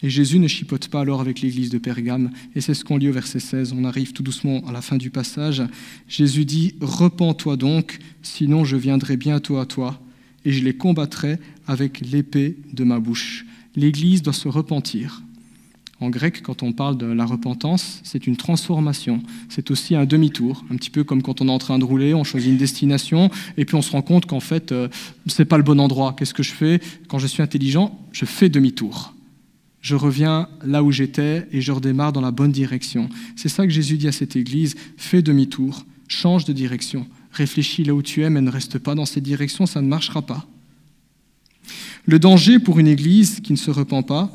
Et Jésus ne chipote pas alors avec l'église de Pergame, et c'est ce qu'on lit au verset 16, on arrive tout doucement à la fin du passage. Jésus dit « Repens-toi donc, sinon je viendrai bientôt à toi, et je les combattrai avec l'épée de ma bouche. » L'Église doit se repentir. En grec, quand on parle de la repentance, c'est une transformation. C'est aussi un demi-tour, un petit peu comme quand on est en train de rouler, on choisit une destination, et puis on se rend compte qu'en fait, c'est pas le bon endroit. Qu'est-ce que je fais? Quand je suis intelligent, je fais demi-tour. Je reviens là où j'étais et je redémarre dans la bonne direction. C'est ça que Jésus dit à cette Église, fais demi-tour, change de direction. Réfléchis là où tu es, mais ne reste pas dans cette direction, ça ne marchera pas. Le danger pour une Église qui ne se repent pas,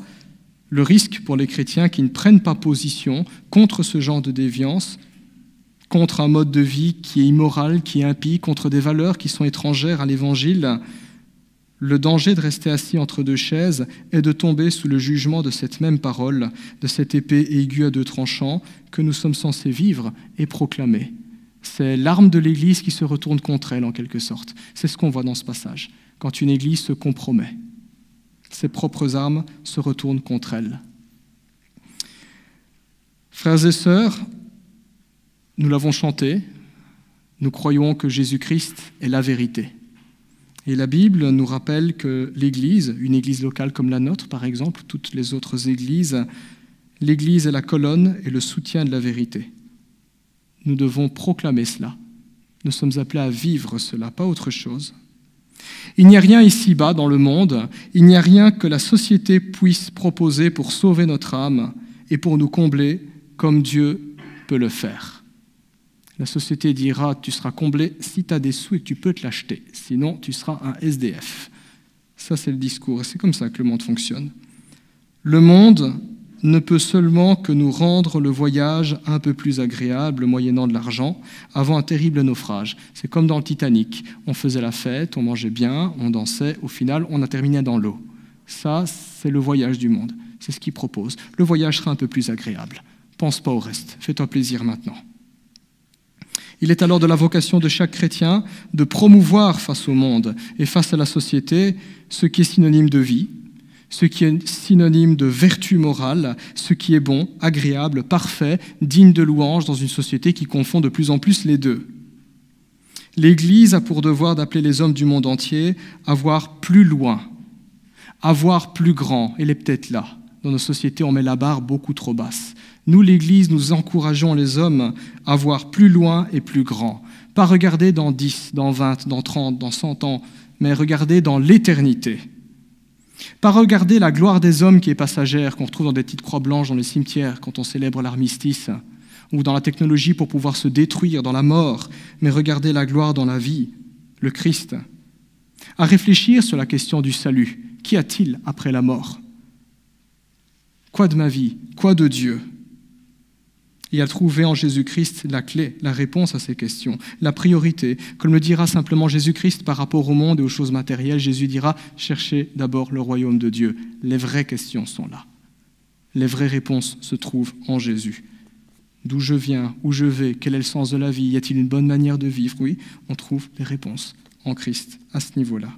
le risque pour les chrétiens qui ne prennent pas position contre ce genre de déviance, contre un mode de vie qui est immoral, qui est impie, contre des valeurs qui sont étrangères à l'Évangile, le danger de rester assis entre deux chaises est de tomber sous le jugement de cette même parole, de cette épée aiguë à deux tranchants que nous sommes censés vivre et proclamer. C'est l'arme de l'Église qui se retourne contre elle, en quelque sorte. C'est ce qu'on voit dans ce passage. Quand une Église se compromet, ses propres armes se retournent contre elle. Frères et sœurs, nous l'avons chanté, nous croyons que Jésus-Christ est la vérité. Et la Bible nous rappelle que l'Église, une Église locale comme la nôtre par exemple, toutes les autres églises, l'Église est la colonne et le soutien de la vérité. Nous devons proclamer cela. Nous sommes appelés à vivre cela, pas autre chose. Il n'y a rien ici-bas dans le monde, il n'y a rien que la société puisse proposer pour sauver notre âme et pour nous combler comme Dieu peut le faire. La société dira, tu seras comblé si tu as des sous et que tu peux te l'acheter, sinon tu seras un SDF. Ça, c'est le discours, et c'est comme ça que le monde fonctionne. Le monde ne peut seulement que nous rendre le voyage un peu plus agréable, moyennant de l'argent, avant un terrible naufrage. C'est comme dans le Titanic. On faisait la fête, on mangeait bien, on dansait, au final, on a terminé dans l'eau. Ça, c'est le voyage du monde. C'est ce qu'il propose. Le voyage sera un peu plus agréable. Pense pas au reste. Fais-toi plaisir maintenant. Il est alors de la vocation de chaque chrétien de promouvoir face au monde et face à la société ce qui est synonyme de vie, ce qui est synonyme de vertu morale, ce qui est bon, agréable, parfait, digne de louange dans une société qui confond de plus en plus les deux. L'Église a pour devoir d'appeler les hommes du monde entier à voir plus loin, à voir plus grand. Elle est peut-être là. Dans nos sociétés, on met la barre beaucoup trop basse. Nous, l'Église, nous encourageons les hommes à voir plus loin et plus grand. Pas regarder dans 10, dans 20, dans 30, dans 100 ans, mais regarder dans l'éternité. Pas regarder la gloire des hommes qui est passagère, qu'on retrouve dans des petites croix blanches dans les cimetières quand on célèbre l'armistice, ou dans la technologie pour pouvoir se détruire dans la mort, mais regarder la gloire dans la vie, le Christ. À réfléchir sur la question du salut. Qu'y a-t-il après la mort? Quoi de ma vie? Quoi de Dieu? Et à trouver en Jésus-Christ la clé, la réponse à ces questions, la priorité. Comme le dira simplement Jésus-Christ par rapport au monde et aux choses matérielles, Jésus dira « Cherchez d'abord le royaume de Dieu ». Les vraies questions sont là. Les vraies réponses se trouvent en Jésus. D'où je viens, où je vais, quel est le sens de la vie, y a-t-il une bonne manière de vivre? Oui, on trouve les réponses en Christ à ce niveau-là.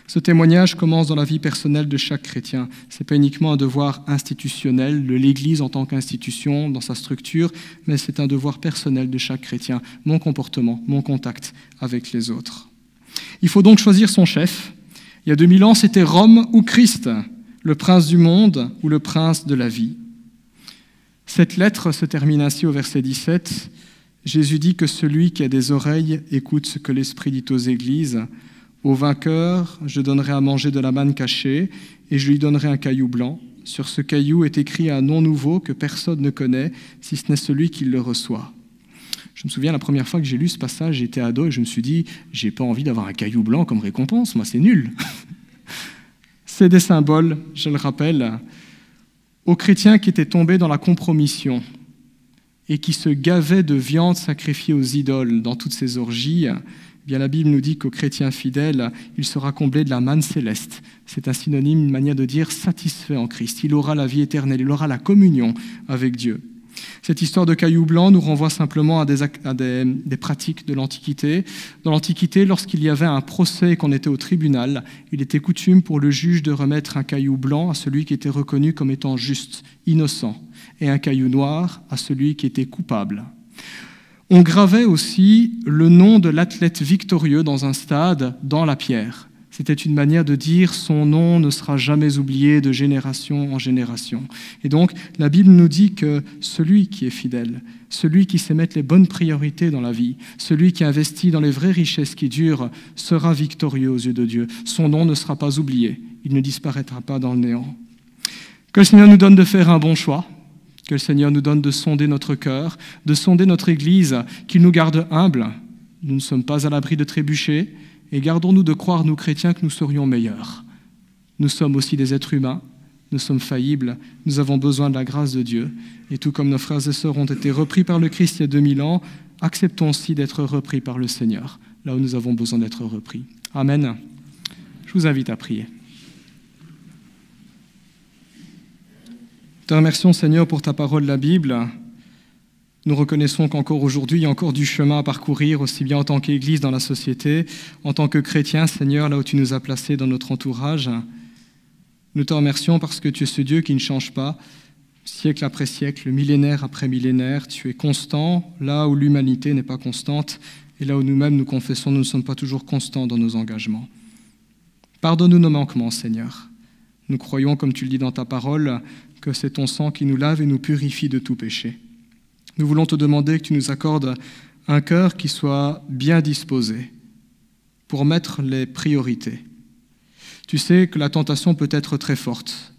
Ce témoignage commence dans la vie personnelle de chaque chrétien. Ce n'est pas uniquement un devoir institutionnel de l'Église en tant qu'institution, dans sa structure, mais c'est un devoir personnel de chaque chrétien, mon comportement, mon contact avec les autres. Il faut donc choisir son chef. Il y a 2000 ans, c'était Rome ou Christ, le prince du monde ou le prince de la vie. Cette lettre se termine ainsi au verset 17. Jésus dit que celui qui a des oreilles écoute ce que l'Esprit dit aux églises. Au vainqueur, je donnerai à manger de la manne cachée et je lui donnerai un caillou blanc. Sur ce caillou est écrit un nom nouveau que personne ne connaît, si ce n'est celui qui le reçoit. Je me souviens, la première fois que j'ai lu ce passage, j'étais ado et je me suis dit, j'ai pas envie d'avoir un caillou blanc comme récompense, moi c'est nul. C'est des symboles, je le rappelle, aux chrétiens qui étaient tombés dans la compromission et qui se gavaient de viande sacrifiée aux idoles dans toutes ces orgies. Eh bien, la Bible nous dit qu'aux chrétiens fidèles, il sera comblé de la manne céleste. C'est un synonyme, une manière de dire satisfait en Christ. Il aura la vie éternelle, il aura la communion avec Dieu. Cette histoire de caillou blanc nous renvoie simplement à des pratiques de l'Antiquité. Dans l'Antiquité, lorsqu'il y avait un procès et qu'on était au tribunal, il était coutume pour le juge de remettre un caillou blanc à celui qui était reconnu comme étant juste, innocent, et un caillou noir à celui qui était coupable. On gravait aussi le nom de l'athlète victorieux dans un stade, dans la pierre. C'était une manière de dire son nom ne sera jamais oublié de génération en génération. Et donc, la Bible nous dit que celui qui est fidèle, celui qui sait mettre les bonnes priorités dans la vie, celui qui investit dans les vraies richesses qui durent, sera victorieux aux yeux de Dieu. Son nom ne sera pas oublié, il ne disparaîtra pas dans le néant. Que le Seigneur nous donne de faire un bon choix, que le Seigneur nous donne de sonder notre cœur, de sonder notre Église, qu'il nous garde humbles. Nous ne sommes pas à l'abri de trébucher, et gardons-nous de croire, nous chrétiens, que nous serions meilleurs. Nous sommes aussi des êtres humains, nous sommes faillibles, nous avons besoin de la grâce de Dieu. Et tout comme nos frères et sœurs ont été repris par le Christ il y a 2000 ans, acceptons aussi d'être repris par le Seigneur, là où nous avons besoin d'être repris. Amen. Je vous invite à prier. Te remercions, Seigneur, pour ta parole, la Bible. Nous reconnaissons qu'encore aujourd'hui, il y a encore du chemin à parcourir, aussi bien en tant qu'Église dans la société, en tant que chrétiens, Seigneur, là où tu nous as placés dans notre entourage. Nous te remercions parce que tu es ce Dieu qui ne change pas, siècle après siècle, millénaire après millénaire. Tu es constant là où l'humanité n'est pas constante et là où nous-mêmes nous confessons, nous ne sommes pas toujours constants dans nos engagements. Pardonne-nous nos manquements, Seigneur. Nous croyons, comme tu le dis dans ta parole, que c'est ton sang qui nous lave et nous purifie de tout péché. Nous voulons te demander que tu nous accordes un cœur qui soit bien disposé pour mettre les priorités. Tu sais que la tentation peut être très forte.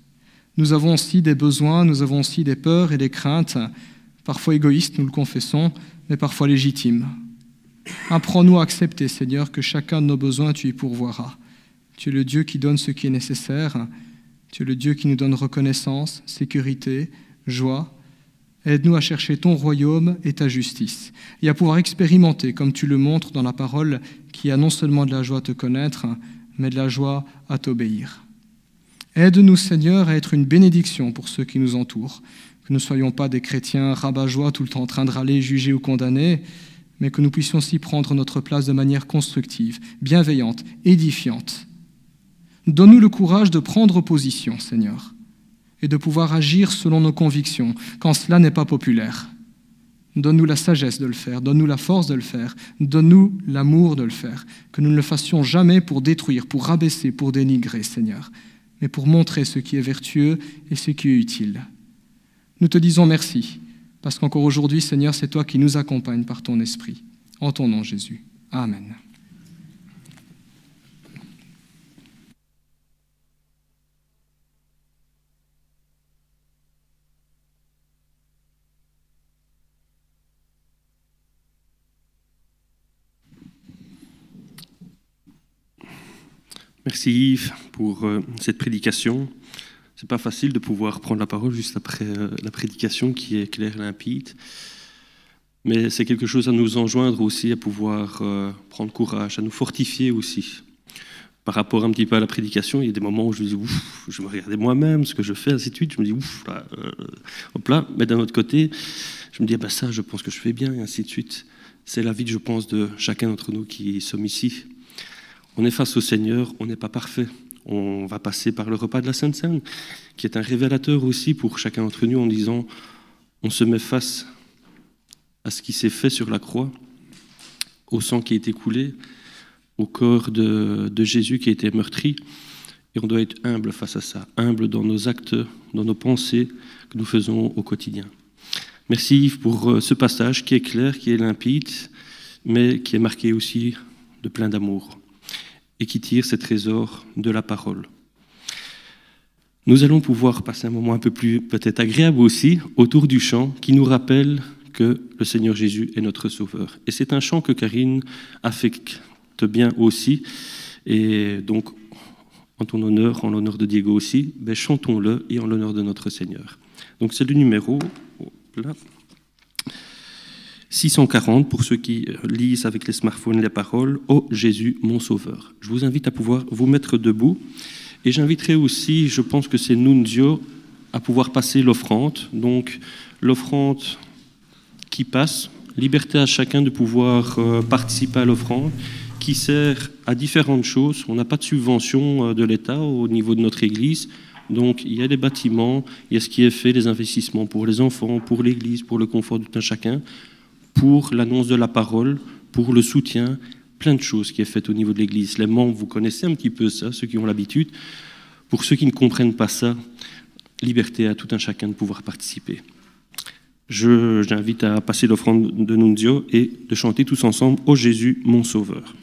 Nous avons aussi des besoins, nous avons aussi des peurs et des craintes, parfois égoïstes, nous le confessons, mais parfois légitimes. Apprends-nous à accepter, Seigneur, que chacun de nos besoins, tu y pourvoiras. Tu es le Dieu qui donne ce qui est nécessaire. Tu es le Dieu qui nous donne reconnaissance, sécurité, joie. Aide-nous à chercher ton royaume et ta justice, et à pouvoir expérimenter, comme tu le montres dans la parole, qu'il y a non seulement de la joie à te connaître, mais de la joie à t'obéir. Aide-nous, Seigneur, à être une bénédiction pour ceux qui nous entourent, que nous ne soyons pas des chrétiens rabat-joie tout le temps en train de râler, juger ou condamner, mais que nous puissions aussi prendre notre place de manière constructive, bienveillante, édifiante. Donne-nous le courage de prendre position, Seigneur, et de pouvoir agir selon nos convictions, quand cela n'est pas populaire. Donne-nous la sagesse de le faire, donne-nous la force de le faire, donne-nous l'amour de le faire, que nous ne le fassions jamais pour détruire, pour rabaisser, pour dénigrer, Seigneur, mais pour montrer ce qui est vertueux et ce qui est utile. Nous te disons merci, parce qu'encore aujourd'hui, Seigneur, c'est toi qui nous accompagnes par ton esprit. En ton nom, Jésus. Amen. Merci Yves pour cette prédication. C'est pas facile de pouvoir prendre la parole juste après la prédication qui est claire et limpide. Mais c'est quelque chose à nous enjoindre aussi, à pouvoir prendre courage, à nous fortifier aussi. Par rapport un petit peu à la prédication, il y a des moments où je me dis, ouf, je me regardais moi-même, ce que je fais, ainsi de suite. Je me dis, ouf, là, hop là. Mais d'un autre côté, je me dis, bah ça, je pense que je fais bien, et ainsi de suite. C'est la vie, je pense, de chacun d'entre nous qui sommes ici. On est face au Seigneur, on n'est pas parfait. On va passer par le repas de la Sainte Seine, qui est un révélateur aussi pour chacun d'entre nous en disant on se met face à ce qui s'est fait sur la croix, au sang qui a été coulé, au corps de Jésus qui a été meurtri. Et on doit être humble face à ça, humble dans nos actes, dans nos pensées que nous faisons au quotidien. Merci Yves pour ce passage qui est clair, qui est limpide, mais qui est marqué aussi de plein d'amour et qui tire ces trésors de la parole. Nous allons pouvoir passer un moment un peu plus peut-être agréable aussi autour du chant qui nous rappelle que le Seigneur Jésus est notre Sauveur. Et c'est un chant que Karine affecte bien aussi. Et donc, en ton honneur, en l'honneur de Diego aussi, chantons-le et en l'honneur de notre Seigneur. Donc c'est le numéro 640 pour ceux qui lisent avec les smartphones les paroles « Ô Jésus, mon Sauveur ». Je vous invite à pouvoir vous mettre debout et j'inviterai aussi, je pense que c'est Nunzio, à pouvoir passer l'offrande. Donc l'offrande qui passe, liberté à chacun de pouvoir participer à l'offrande qui sert à différentes choses. On n'a pas de subvention de l'État au niveau de notre Église. Donc, il y a des bâtiments, il y a ce qui est fait, les investissements pour les enfants, pour l'Église, pour le confort de tout un chacun, pour l'annonce de la parole, pour le soutien, plein de choses qui est fait au niveau de l'Église. Les membres, vous connaissez un petit peu ça, ceux qui ont l'habitude. Pour ceux qui ne comprennent pas ça, liberté à tout un chacun de pouvoir participer. J'invite à passer l'offrande de Nunzio et de chanter tous ensemble « Ô Jésus, mon Sauveur ».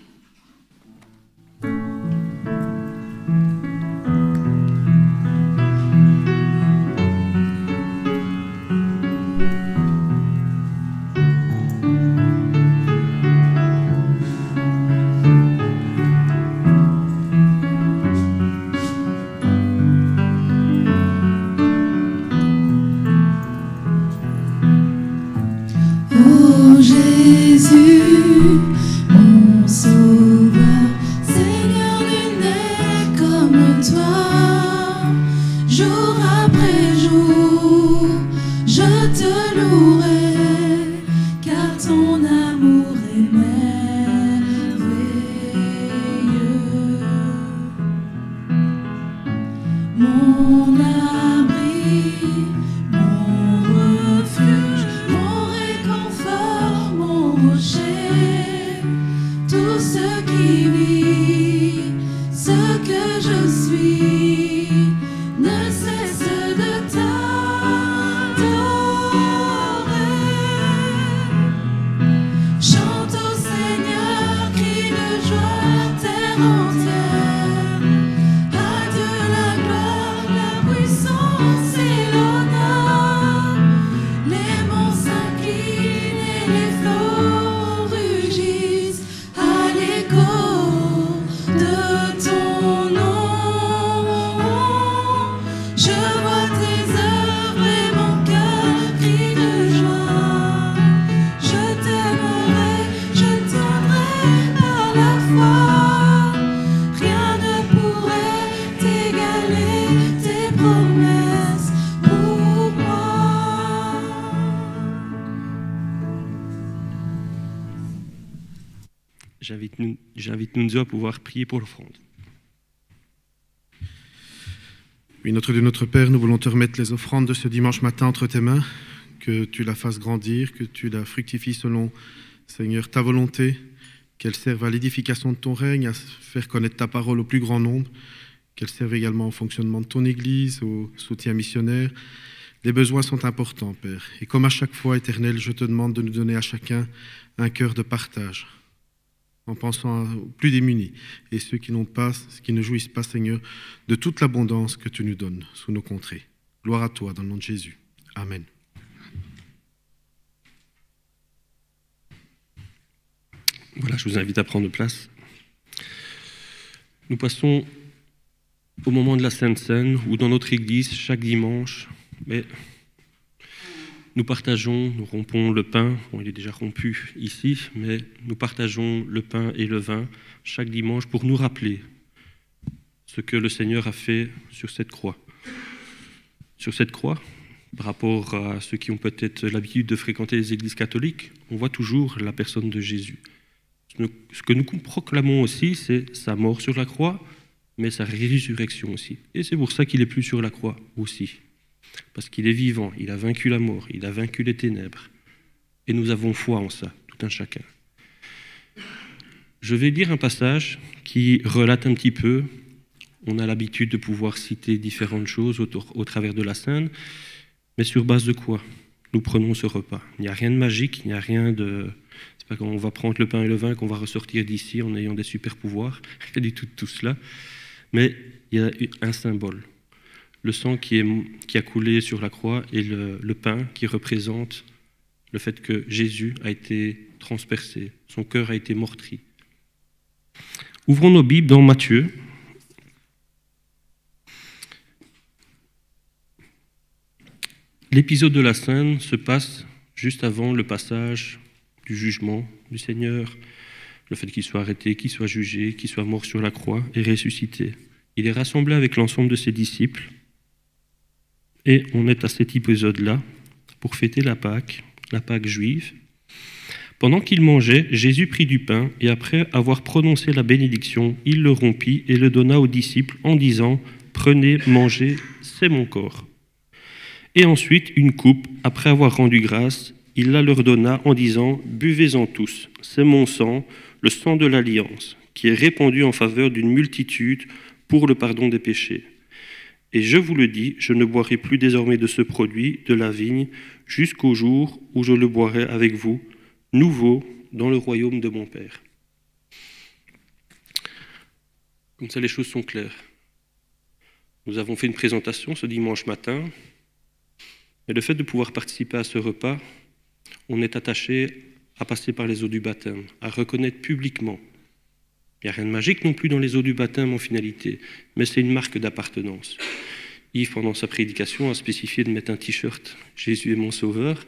J'invite Nunzio à pouvoir prier pour l'offrande. Oui, notre Dieu, notre Père, nous voulons te remettre les offrandes de ce dimanche matin entre tes mains, que tu la fasses grandir, que tu la fructifies selon, Seigneur, ta volonté, qu'elle serve à l'édification de ton règne, à faire connaître ta parole au plus grand nombre, qu'elle serve également au fonctionnement de ton Église, au soutien missionnaire. Les besoins sont importants, Père. Et comme à chaque fois, Éternel, je te demande de nous donner à chacun un cœur de partage, en pensant aux plus démunis et ceux qui n'ont pas, qui ne jouissent pas, Seigneur, de toute l'abondance que tu nous donnes sous nos contrées. Gloire à toi, dans le nom de Jésus. Amen. Voilà, je vous invite à prendre place. Nous passons au moment de la Sainte Seine, où dans notre Église, chaque dimanche, nous partageons, nous rompons le pain, bon, il est déjà rompu ici, mais nous partageons le pain et le vin chaque dimanche pour nous rappeler ce que le Seigneur a fait sur cette croix. Sur cette croix, par rapport à ceux qui ont peut-être l'habitude de fréquenter les églises catholiques, on voit toujours la personne de Jésus. Ce que nous proclamons aussi, c'est sa mort sur la croix, mais sa résurrection aussi. Et c'est pour ça qu'il est plus sur la croix aussi. Parce qu'il est vivant, il a vaincu la mort, il a vaincu les ténèbres. Et nous avons foi en ça, tout un chacun. Je vais lire un passage qui relate un petit peu. On a l'habitude de pouvoir citer différentes choses au travers de la scène, mais sur base de quoi nous prenons ce repas? Il n'y a rien de magique, il n'y a rien de... C'est pas qu'on va prendre le pain et le vin qu'on va ressortir d'ici en ayant des super pouvoirs, il y a du tout cela. Mais il y a un symbole. Le sang qui a coulé sur la croix et le pain qui représente le fait que Jésus a été transpercé, son cœur a été meurtri. Ouvrons nos Bibles dans Matthieu. L'épisode de la scène se passe juste avant le passage du jugement du Seigneur, le fait qu'il soit arrêté, qu'il soit jugé, qu'il soit mort sur la croix et ressuscité. Il est rassemblé avec l'ensemble de ses disciples et on est à cet épisode-là pour fêter la Pâque juive. Pendant qu'il mangeait, Jésus prit du pain et après avoir prononcé la bénédiction, il le rompit et le donna aux disciples en disant « Prenez, mangez, c'est mon corps ». Et ensuite, une coupe, après avoir rendu grâce, il la leur donna en disant « Buvez-en tous, c'est mon sang, le sang de l'alliance, qui est répandu en faveur d'une multitude pour le pardon des péchés. Et je vous le dis, je ne boirai plus désormais de ce produit de la vigne jusqu'au jour où je le boirai avec vous, nouveau dans le royaume de mon Père. » Comme ça, les choses sont claires. Nous avons fait une présentation ce dimanche matin. Et le fait de pouvoir participer à ce repas, on est attaché à passer par les eaux du baptême, à reconnaître publiquement. Il n'y a rien de magique non plus dans les eaux du baptême en finalité, mais c'est une marque d'appartenance. Yves, pendant sa prédication, a spécifié de mettre un t-shirt « Jésus est mon sauveur ».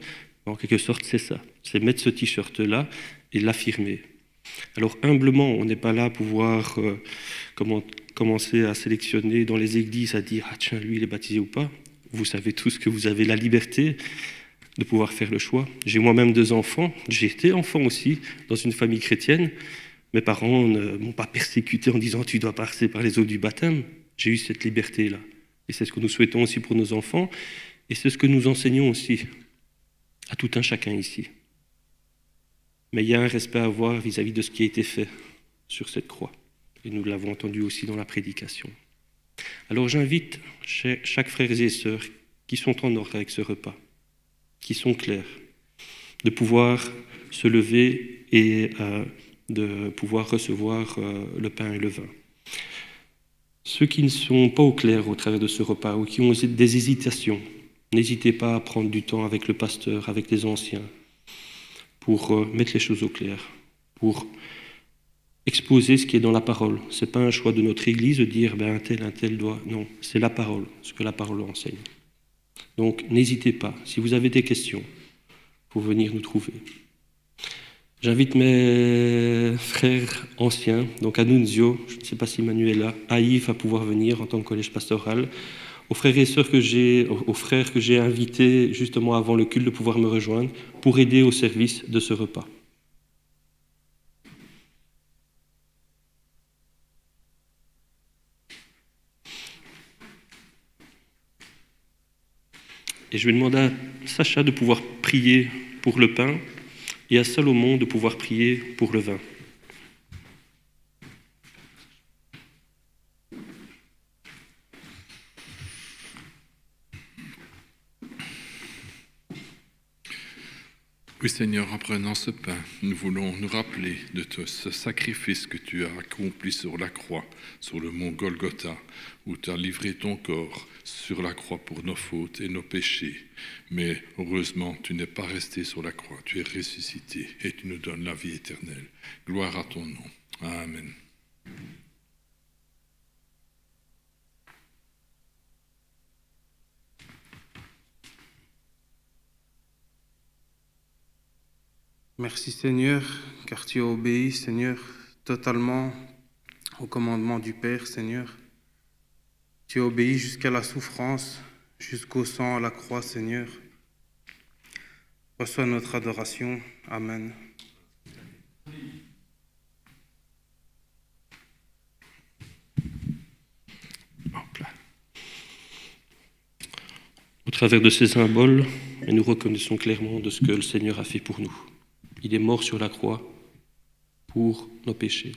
En quelque sorte, c'est ça. C'est mettre ce t-shirt-là et l'affirmer. Alors, humblement, on n'est pas là pour pouvoir commencer à sélectionner dans les églises, à dire « Ah tiens, lui, il est baptisé ou pas ». Vous savez tous que vous avez la liberté de pouvoir faire le choix. J'ai moi-même 2 enfants. J'ai été enfant aussi dans une famille chrétienne. Mes parents ne m'ont pas persécuté en disant « Tu dois passer par les eaux du baptême ». J'ai eu cette liberté-là. Et c'est ce que nous souhaitons aussi pour nos enfants. Et c'est ce que nous enseignons aussi à tout un chacun ici. Mais il y a un respect à avoir vis-à-vis de ce qui a été fait sur cette croix. Et nous l'avons entendu aussi dans la prédication. Alors j'invite chaque frère et sœur qui sont en ordre avec ce repas, qui sont clairs, de pouvoir se lever et de pouvoir recevoir le pain et le vin. Ceux qui ne sont pas au clair au travers de ce repas ou qui ont des hésitations, n'hésitez pas à prendre du temps avec le pasteur, avec les anciens, pour mettre les choses au clair, pour exposer ce qui est dans la parole. Ce n'est pas un choix de notre Église de dire un tel doit. Non, c'est la parole, ce que la parole enseigne. Donc n'hésitez pas, si vous avez des questions, pour venir nous trouver. J'invite mes frères anciens, donc à Nunzio, je ne sais pas si Manuel est là, à Yves à pouvoir venir en tant que collège pastoral, aux frères et sœurs aux frères que j'ai invités justement avant le culte de pouvoir me rejoindre pour aider au service de ce repas. Et je vais demander à Sacha de pouvoir prier pour le pain et à Salomon de pouvoir prier pour le vin. Oui Seigneur, en prenant ce pain, nous voulons nous rappeler de ce sacrifice que tu as accompli sur la croix, sur le mont Golgotha, où tu as livré ton corps sur la croix pour nos fautes et nos péchés. Mais heureusement, tu n'es pas resté sur la croix, tu es ressuscité et tu nous donnes la vie éternelle. Gloire à ton nom. Amen. Merci Seigneur, car tu as obéi, Seigneur, totalement au commandement du Père, Seigneur. Tu as obéi jusqu'à la souffrance, jusqu'au sang à la croix, Seigneur. Reçois notre adoration. Amen. travers de ces symboles, et nous reconnaissons clairement de ce que le Seigneur a fait pour nous. Il est mort sur la croix pour nos péchés.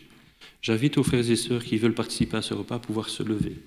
J'invite aux frères et sœurs qui veulent participer à ce repas à pouvoir se lever.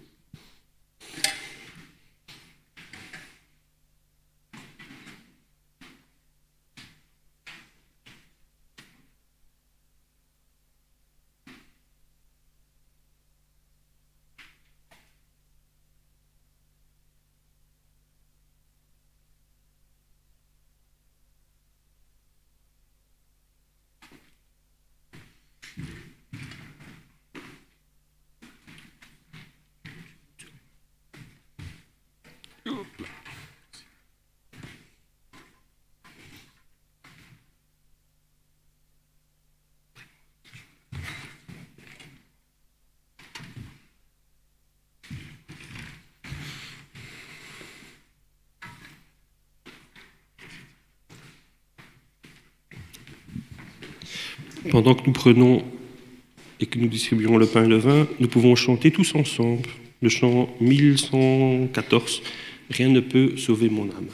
Pendant que nous prenons et que nous distribuons le pain et le vin, nous pouvons chanter tous ensemble le chant 1114, « Rien ne peut sauver mon âme ».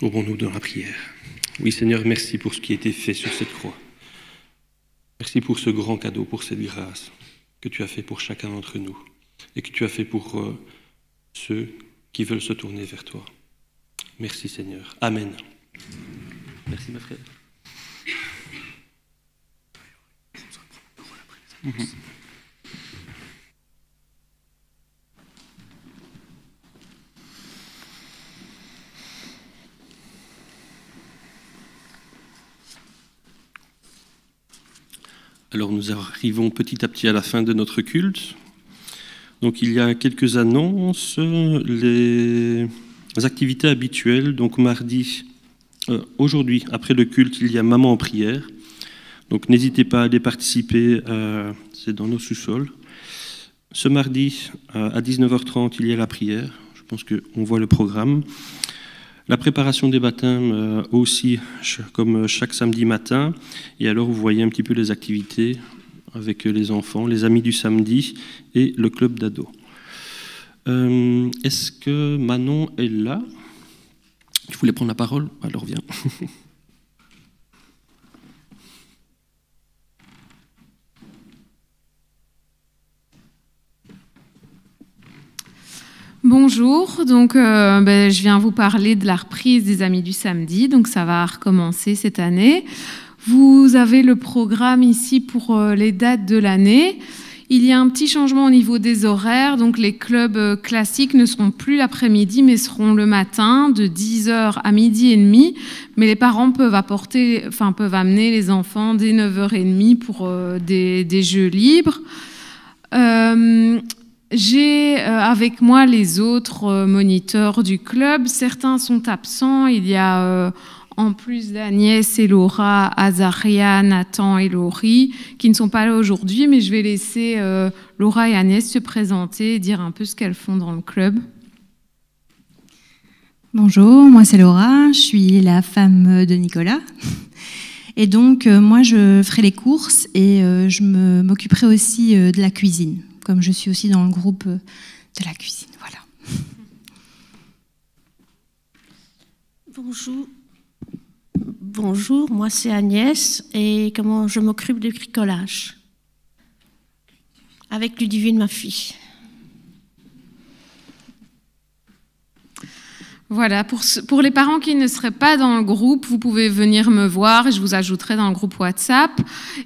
Ouvrons-nous dans la prière. Oui, Seigneur, merci pour ce qui a été fait sur cette croix. Merci pour ce grand cadeau, pour cette grâce que tu as fait pour chacun d'entre nous et que tu as fait pour ceux qui veulent se tourner vers toi. Merci, Seigneur. Amen. Merci, ma frère. Alors nous arrivons petit à petit à la fin de notre culte. Donc il y a quelques annonces, les activités habituelles. Donc mardi, aujourd'hui, après le culte, il y a Maman en prière. Donc n'hésitez pas à aller participer, c'est dans nos sous-sols. Ce mardi, à 19h30, il y a la prière. Je pense qu'on voit le programme. La préparation des baptêmes aussi, comme chaque samedi matin. Et alors, vous voyez un petit peu les activités avec les enfants, les amis du samedi et le club d'ados. Est-ce que Manon est là? Tu voulais prendre la parole? Alors, viens. Bonjour, donc je viens vous parler de la reprise des Amis du samedi, donc ça va recommencer cette année. Vous avez le programme ici pour les dates de l'année. Il y a un petit changement au niveau des horaires, donc les clubs classiques ne seront plus l'après-midi mais seront le matin de 10h à midi et demi, mais les parents peuvent amener les enfants dès 9h30 pour des jeux libres. J'ai avec moi les autres moniteurs du club. Certains sont absents. Il y a, en plus d'Agnès et Laura, Azaria, Nathan et Laurie, qui ne sont pas là aujourd'hui, mais je vais laisser Laura et Agnès se présenter et dire un peu ce qu'elles font dans le club. Bonjour, moi c'est Laura, je suis la femme de Nicolas. Et donc, moi, je ferai les courses et je m'occuperai aussi de la cuisine, comme je suis aussi dans le groupe de la cuisine. Voilà. Bonjour, moi c'est Agnès et comment je m'occupe du bricolage avec Ludivine, ma fille. Voilà, pour les parents qui ne seraient pas dans le groupe, vous pouvez venir me voir et je vous ajouterai dans le groupe WhatsApp.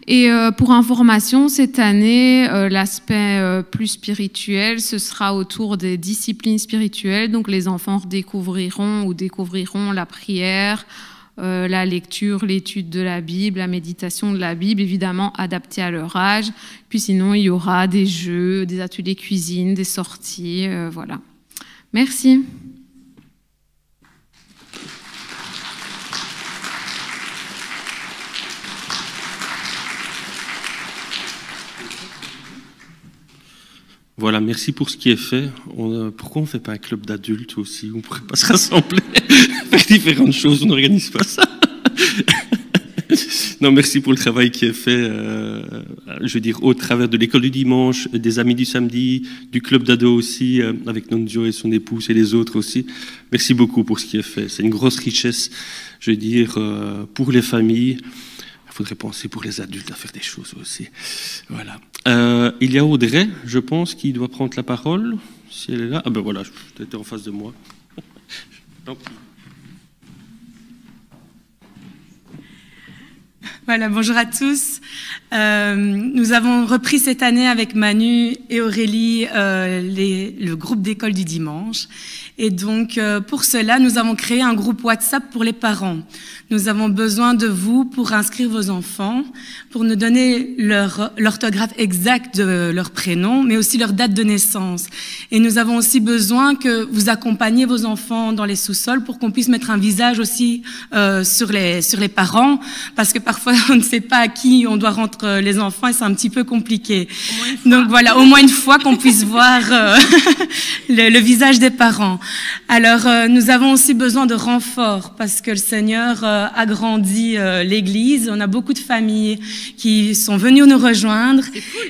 Et pour information, cette année, l'aspect plus spirituel, ce sera autour des disciplines spirituelles. Donc les enfants découvriront la prière, la lecture, l'étude de la Bible, la méditation de la Bible, évidemment adaptée à leur âge. Puis sinon, il y aura des jeux, des ateliers cuisine, des sorties, voilà. Merci. Voilà, merci pour ce qui est fait. Pourquoi on ne fait pas un club d'adultes aussi? On ne pourrait pas se rassembler, faire différentes choses, on n'organise pas ça. Non, merci pour le travail qui est fait, je veux dire, au travers de l'école du dimanche, des amis du samedi, du club d'ados aussi, avec Nonjo et son épouse et les autres aussi. Merci beaucoup pour ce qui est fait. C'est une grosse richesse, je veux dire, pour les familles. Il faudrait penser pour les adultes à faire des choses aussi. Voilà. Il y a Audrey, je pense, qui doit prendre la parole, si elle est là. Ah ben voilà, tu étais en face de moi. Voilà, bonjour à tous. Nous avons repris cette année avec Manu et Aurélie le groupe d'école du dimanche. Et donc, pour cela, nous avons créé un groupe WhatsApp pour les parents. Nous avons besoin de vous pour inscrire vos enfants, pour nous donner l'orthographe exacte de leur prénom, mais aussi leur date de naissance. Et nous avons aussi besoin que vous accompagniez vos enfants dans les sous-sols pour qu'on puisse mettre un visage aussi sur les parents, parce que parfois, on ne sait pas à qui on doit rendre les enfants et c'est un petit peu compliqué. Donc voilà, au moins une fois qu'on puisse voir le visage des parents. Alors, nous avons aussi besoin de renforts parce que le Seigneur agrandit l'Église. On a beaucoup de familles qui sont venues nous rejoindre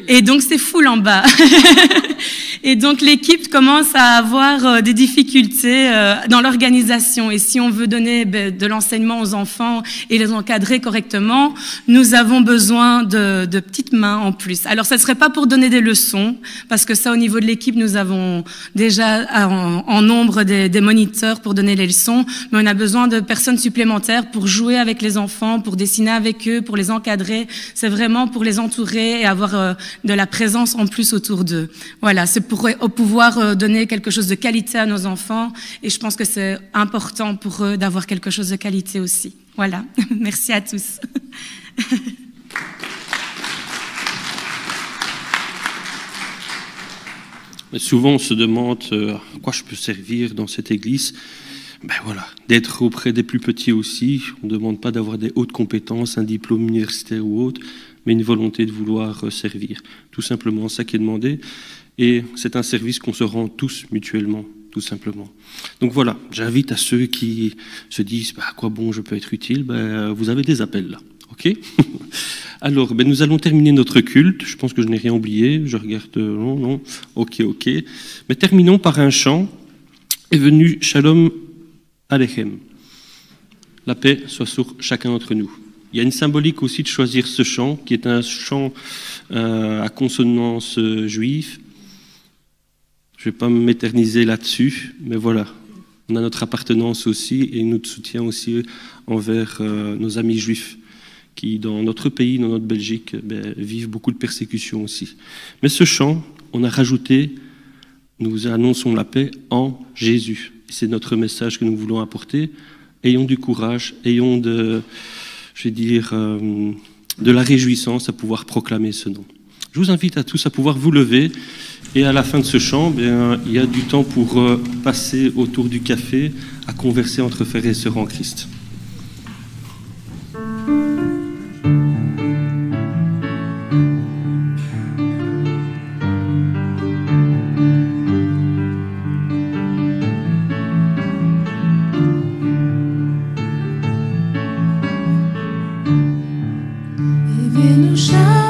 et donc c'est full en bas. Et donc l'équipe commence à avoir des difficultés dans l'organisation. Et si on veut donner de l'enseignement aux enfants et les encadrer correctement, nous avons besoin de petites mains en plus. Alors ce ne serait pas pour donner des leçons, parce que ça au niveau de l'équipe, nous avons déjà en nombre des moniteurs pour donner les leçons, mais on a besoin de personnes supplémentaires pour jouer avec les enfants, pour dessiner avec eux, pour les encadrer. C'est vraiment pour les entourer et avoir de la présence en plus autour d'eux. Voilà, c'est pour pouvoir donner quelque chose de qualité à nos enfants, et je pense que c'est important pour eux d'avoir quelque chose de qualité aussi. Voilà, merci à tous. Souvent, on se demande à quoi je peux servir dans cette église. Ben voilà, d'être auprès des plus petits aussi. On ne demande pas d'avoir des hautes compétences, un diplôme universitaire ou autre, mais une volonté de vouloir servir. Tout simplement, ça qui est demandé. Et c'est un service qu'on se rend tous mutuellement, tout simplement. Donc voilà, j'invite à ceux qui se disent à quoi bon je peux être utile, vous avez des appels là, ok? Alors, nous allons terminer notre culte. Je pense que je n'ai rien oublié. Je regarde, non, ok. Mais terminons par un chant. Est venu Shalom Alechem. La paix soit sur chacun d'entre nous. Il y a une symbolique aussi de choisir ce chant, qui est un chant à consonance juive. Je ne vais pas m'éterniser là-dessus, mais voilà. On a notre appartenance aussi et notre soutien aussi envers nos amis juifs qui, dans notre pays, dans notre Belgique, vivent beaucoup de persécutions aussi. Mais ce chant, on a rajouté, nous annonçons la paix en Jésus. C'est notre message que nous voulons apporter. Ayons du courage, ayons de la réjouissance à pouvoir proclamer ce nom. Je vous invite à tous à pouvoir vous lever. Et à la fin de ce chant, il y a du temps pour passer autour du café, à converser entre frères et sœurs en Christ. Shalom